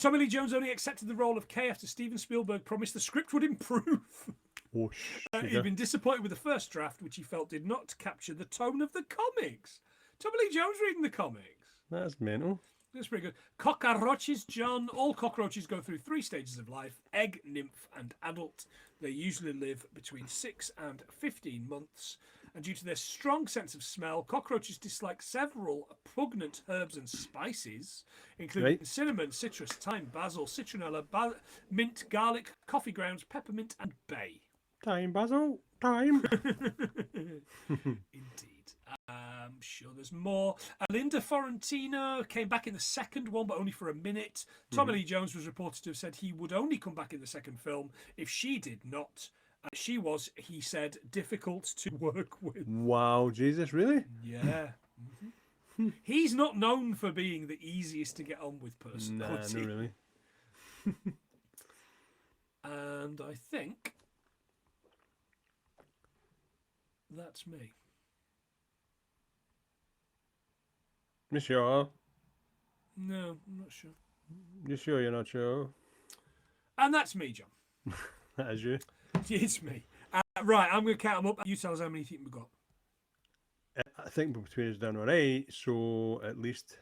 Tommy Lee Jones only accepted the role of K after Steven Spielberg promised the script would improve.
Oh,
He'd been disappointed with the first draft, which he felt did not capture the tone of the comics. Tommy Lee Jones reading the comics.
That's mental.
That's pretty good. Cockroaches, John. All cockroaches go through 3 stages of life: egg, nymph, and adult. They usually live between 6 and 15 months. And due to their strong sense of smell, cockroaches dislike several pungent herbs and spices, including cinnamon, citrus, thyme, basil, citronella, mint, garlic, coffee grounds, peppermint, and bay.
Time, Basil. Time.
Indeed. I'm sure there's more. Linda Fiorentino came back in the second one, but only for a minute. Tommy Lee Jones was reported to have said he would only come back in the second film if she did not. She was, he said, difficult to work with.
Wow, Jesus, really?
Yeah. He's not known for being the easiest to get on with person.
Nah, not really.
And I think that's me.
You sure?
No, I'm not sure.
You sure you're not sure?
And that's me, John.
That is you.
It's me. Right, I'm going to count them up. You tell us how many you think we've got.
I think between us done alright, so at least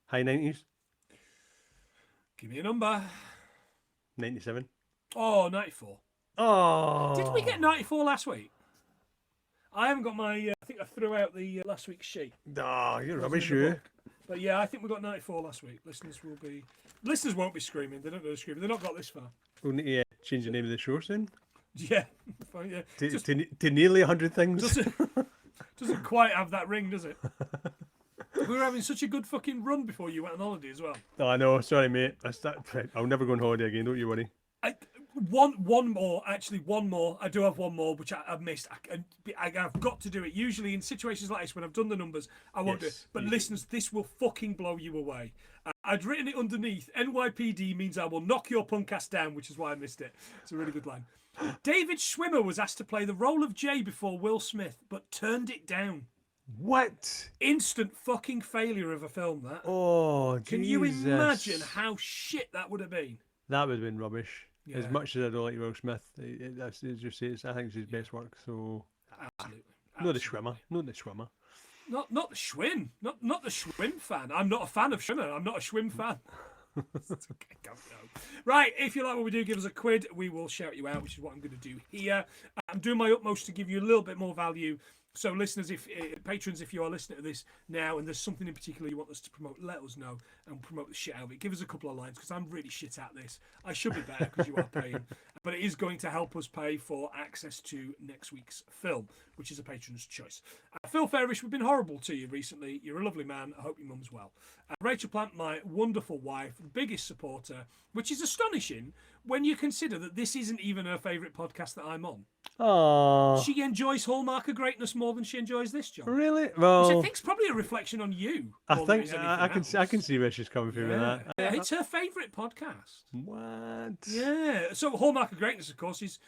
high 90s,
Give me a number.
97.
Oh, 94.
Oh,
Did we get 94 last week? I haven't got my... I think I threw out the last week's sheet.
Oh, you're
Wasn't
rubbish,
in the
you.
book. But yeah, I think we got 94 last week. Listeners won't be screaming. They don't know screaming. They've not got this far.
We'll need to change the name of the show soon
Yeah. Fine, yeah.
to nearly 100 things.
Doesn't quite have that ring, does it? We were having such a good fucking run before you went on holiday as well.
Oh, I know. Sorry, mate. I'll never go on holiday again. Don't you worry.
One more. I do have one more, which I've missed. I've got to do it. Usually in situations like this, when I've done the numbers, I won't do it.
Yes,
But
you
listeners, this will fucking blow you away. I'd written it underneath. NYPD means I will knock your punk ass down, which is why I missed it. It's a really good line. David Schwimmer was asked to play the role of Jay before Will Smith, but turned it down.
What?
Instant fucking failure of a film, that.
Oh,
Can you imagine how shit that would have been?
That would have been rubbish.
Yeah.
As much as I don't like Will Smith, that's as you say. I think it's his best work. So
Absolutely.
not the Schwimmer, not the Schwimmer.
Not the Schwinn. Not the Schwinn fan. I'm not a fan of Schwimmer. I'm not a Schwinn fan. Okay, go. Right, if you like what we do, give us a quid. We will shout you out, which is what I'm going to do here. I'm doing my utmost to give you a little bit more value So, listeners, if patrons, if you are listening to this now and there's something in particular you want us to promote, let us know and promote the shit out of it. Give us a couple of lines because I'm really shit at this. I should be better because you are paying, but it is going to help us pay for access to next week's film, which is a patron's choice. Phil Fairish, we've been horrible to you recently. You're a lovely man. I hope your mum's well. Rachel Plant, my wonderful wife, biggest supporter, which is astonishing when you consider that this isn't even her favourite podcast that I'm on.
Oh,
She enjoys Hallmark of Greatness more than she enjoys this, John.
really?
Which I
Well,
think's probably a reflection on you.
I
more than
think
it's
I can
anything
I can
else.
see where she's coming from with
Yeah.
that.
Yeah, it's her favourite podcast.
What?
Yeah. So Hallmark of Greatness, of course, is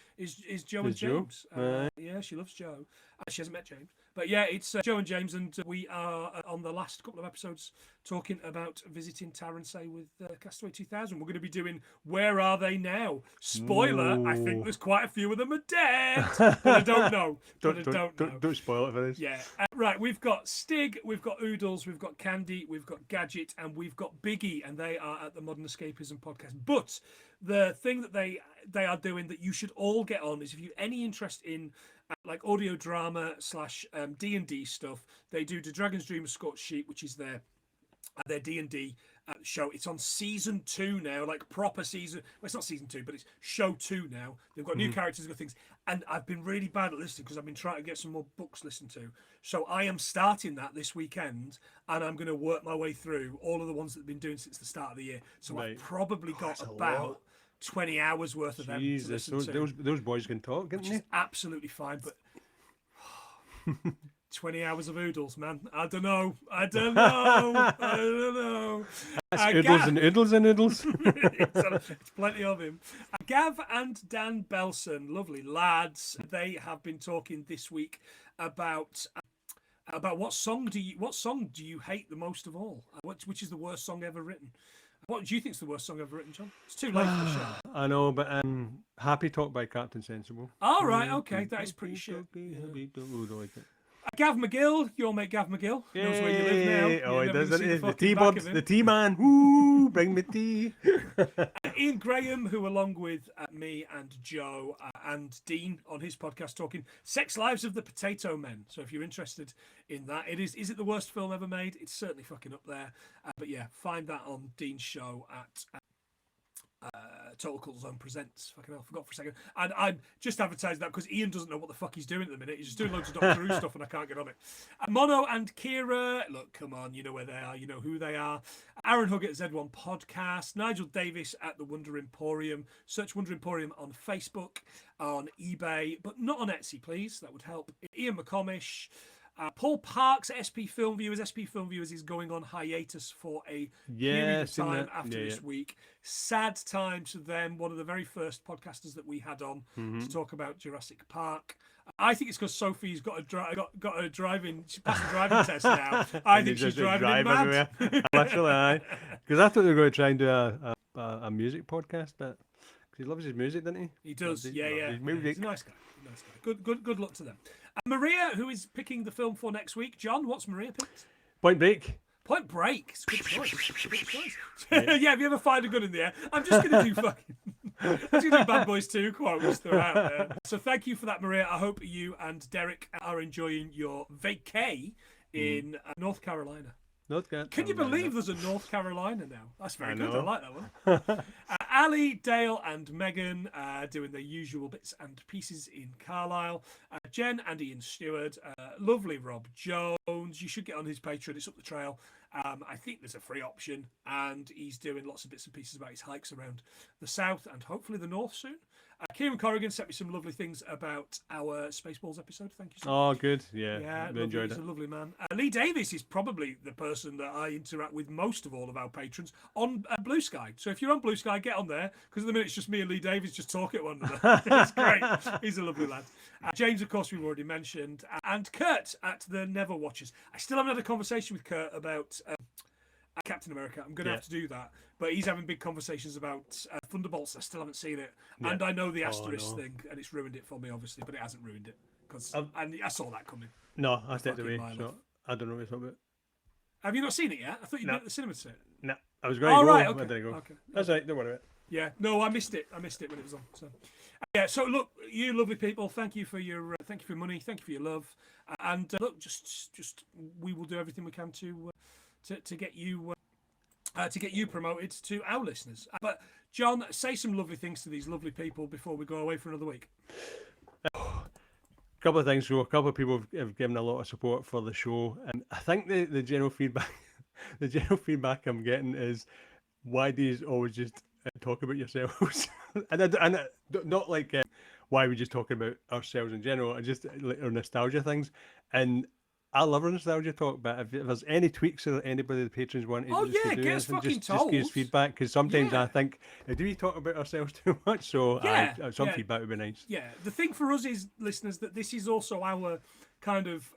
Joe and
Is Joe?
James.
Right.
Yeah, she loves Joe. She hasn't met James, but yeah, it's Joe and James, and we are on the last couple of episodes talking about visiting Tarrant-say with Castaway 2000. We're going to be doing Where Are They Now? Spoiler: I think
Ooh.
there's quite a few of them are dead, but I don't know.
Don't spoil it for this.
Yeah, right. We've got Stig, we've got Oodles, we've got Candy, we've got Gadget, and we've got Biggie, and they are at the Modern Escapism podcast. But the thing that they are doing that you should all get on is if you've any interest in like audio drama / D&D stuff, they do the Dragon's Dream of Scorched Sheep, which is their D&D show. It's on season 2 now, like proper season. Well, it's not season 2, but it's show 2 now. They've got new characters, got things, and I've been really bad at listening because I've been trying to get some more books listened to. So I am starting that this weekend, and I'm going to work my way through all of the ones that I've been doing since the start of the year. So
Right.
I've probably got
that's a
about
lot.
20 hours worth of them to
Jesus,
listen to,
those boys can talk, can't
which
they?
is absolutely fine. But 20 hours of Oodles, man. I don't know.
That's oodles
Gav,
and oodles and oodles.
it's plenty of him. Gav and Dan Belson, lovely lads. They have been talking this week about what song do you hate the most of all? Which is the worst song ever written? What do you think is the worst song ever written, John? It's too late for the show.
I know, but Happy Talk by Captain Sensible.
All right, okay, that is pretty shit.
Ooh, don't like it.
Gav McGill, your mate Gav McGill, knows where you live now.
Yay. Oh,
You're
he
never
does
gonna see
it. The
fucking
tea
back
bob,
of him.
the tea man. Woo, bring me tea.
Ian Graham, who along with me and Joe and Dean on his podcast talking Sex Lives of the Potato Men. So if you're interested in that, is it the worst film ever made? It's certainly fucking up there. But yeah, find that on Dean's show at Total Cult Zone Presents. Fucking hell, I forgot for a second. And I'm just advertising that because Ian doesn't know what the fuck he's doing at the minute. He's just doing loads of Doctor Who stuff and I can't get on it. Mono and Kira, look, come on, you know where they are, you know who they are. Aaron Hugg at Z1 Podcast. Nigel Davis at the Wonder Emporium. Search Wonder Emporium on Facebook, on eBay, but not on Etsy, please. That would help. Ian McComish. Paul Parks at SP Film Viewers. SP Film Viewers is going on hiatus for a period of time after this week. Sad time to them. One of the very first podcasters that we had on to talk about Jurassic Park. I think it's because Sophie's got a driving. She passed the driving test now. I think she's driving him mad.
Literally, because I thought they were going to try and do a music podcast, but because he loves his music, doesn't he?
He does. Yeah.
His
He's
music.
a nice guy. Good luck to them. Maria, who is picking the film for next week. John, what's Maria picked?
Point Break.
Point Break. It's a good choice. Good choice. Yeah, if you ever find a gun in the air, I'm just going to do fucking. I'm just going to do Bad Boys 2 quotes throughout there. So thank you for that, Maria. I hope you and Derek are enjoying your vacay in North Carolina. Can you believe there's a North Carolina now? That's very good. I like that one. Ali, Dale, and Megan doing their usual bits and pieces in Carlisle. Jen and Ian Stewart. Lovely Rob Jones. You should get on his Patreon. It's up the trail. I think there's a free option, and he's doing lots of bits and pieces about his hikes around the south and hopefully the north soon. Kieran Corrigan sent me some lovely things about our Spaceballs episode. Thank you so much.
Oh, good. Yeah,
lovely.
enjoyed
He's
it.
a lovely man. Lee Davis is probably the person that I interact with most of all of our patrons on Blue Sky. So if you're on Blue Sky, get on there, because at the minute it's just me and Lee Davis just talking to one another. It's great. He's a lovely lad. James, of course, we've already mentioned. And Kurt at the Never Watchers. I still haven't had a conversation with Kurt about Captain America. I'm going to have to do that. But he's having big conversations about Thunderbolts. I still haven't seen it.
Yeah.
And I know the asterisk thing, and it's ruined it for me, obviously, but it hasn't ruined it. Because I saw that coming.
No, I stepped away.
Fucking
So I don't know what it's about.
Have you not seen it yet? I thought you'd
No.
been at the cinema to see it.
No, I was going to
Oh,
go.
right, okay.
I didn't go.
Okay.
That's all right. Don't worry about it.
Yeah, no, I missed it. I missed it when it was on. So, yeah. So look, you lovely people, thank you for your money, thank you for your love, and look, just we will do everything we can to get you promoted to our listeners. But John, say some lovely things to these lovely people before we go away for another week.
Couple of things. So a couple of people have given a lot of support for the show, and I think the general feedback, the general feedback I'm getting is, why do you always just talk about yourselves? Not like why we just talking about ourselves in general, just like our nostalgia things. And I love our nostalgia talk, but if there's any tweaks or anybody the patrons want
Oh,
just
yeah,
to do
get us
anything,
fucking
just give us
told.
feedback, because sometimes
Yeah.
I think, do we talk about ourselves too much? So
Yeah,
some
yeah.
feedback would be nice.
Yeah, the thing for us is, listeners, that this is also our kind of.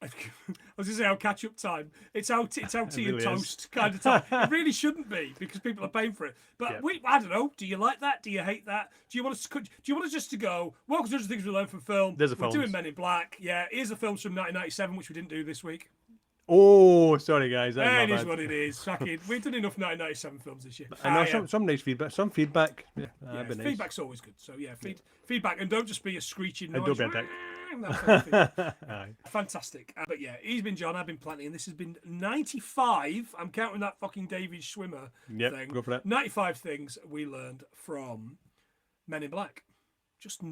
I was going to say our catch-up time. It's our tea and
really is.
toast kind of time. It really shouldn't be, because people are paying for it. But
Yep.
I don't know. Do you like that? Do you hate that? Do you want us? Do you want us just to go? Welcome to the things we learned from film.
There's a
We're
films.
doing Men in Black. Yeah, here's the films from 1997, which we didn't do this week.
Oh, sorry guys, that's
It
my
is
bad.
what it is. Fucking, we've done enough 1997 films this year.
I know
Yeah.
some nice feedback. Some feedback. Yeah,
Yeah,
that'd be nice.
feedback's always good. So yeah, feedback, and don't just be a screeching
And
noise.
don't be a dick.
That kind of thing.
Aye.
Fantastic. But yeah, he's been John, I've been Planty, and this has been 95. I'm counting that fucking David Schwimmer
Yep,
thing.
go for it.
95 things we learned from Men in Black. Just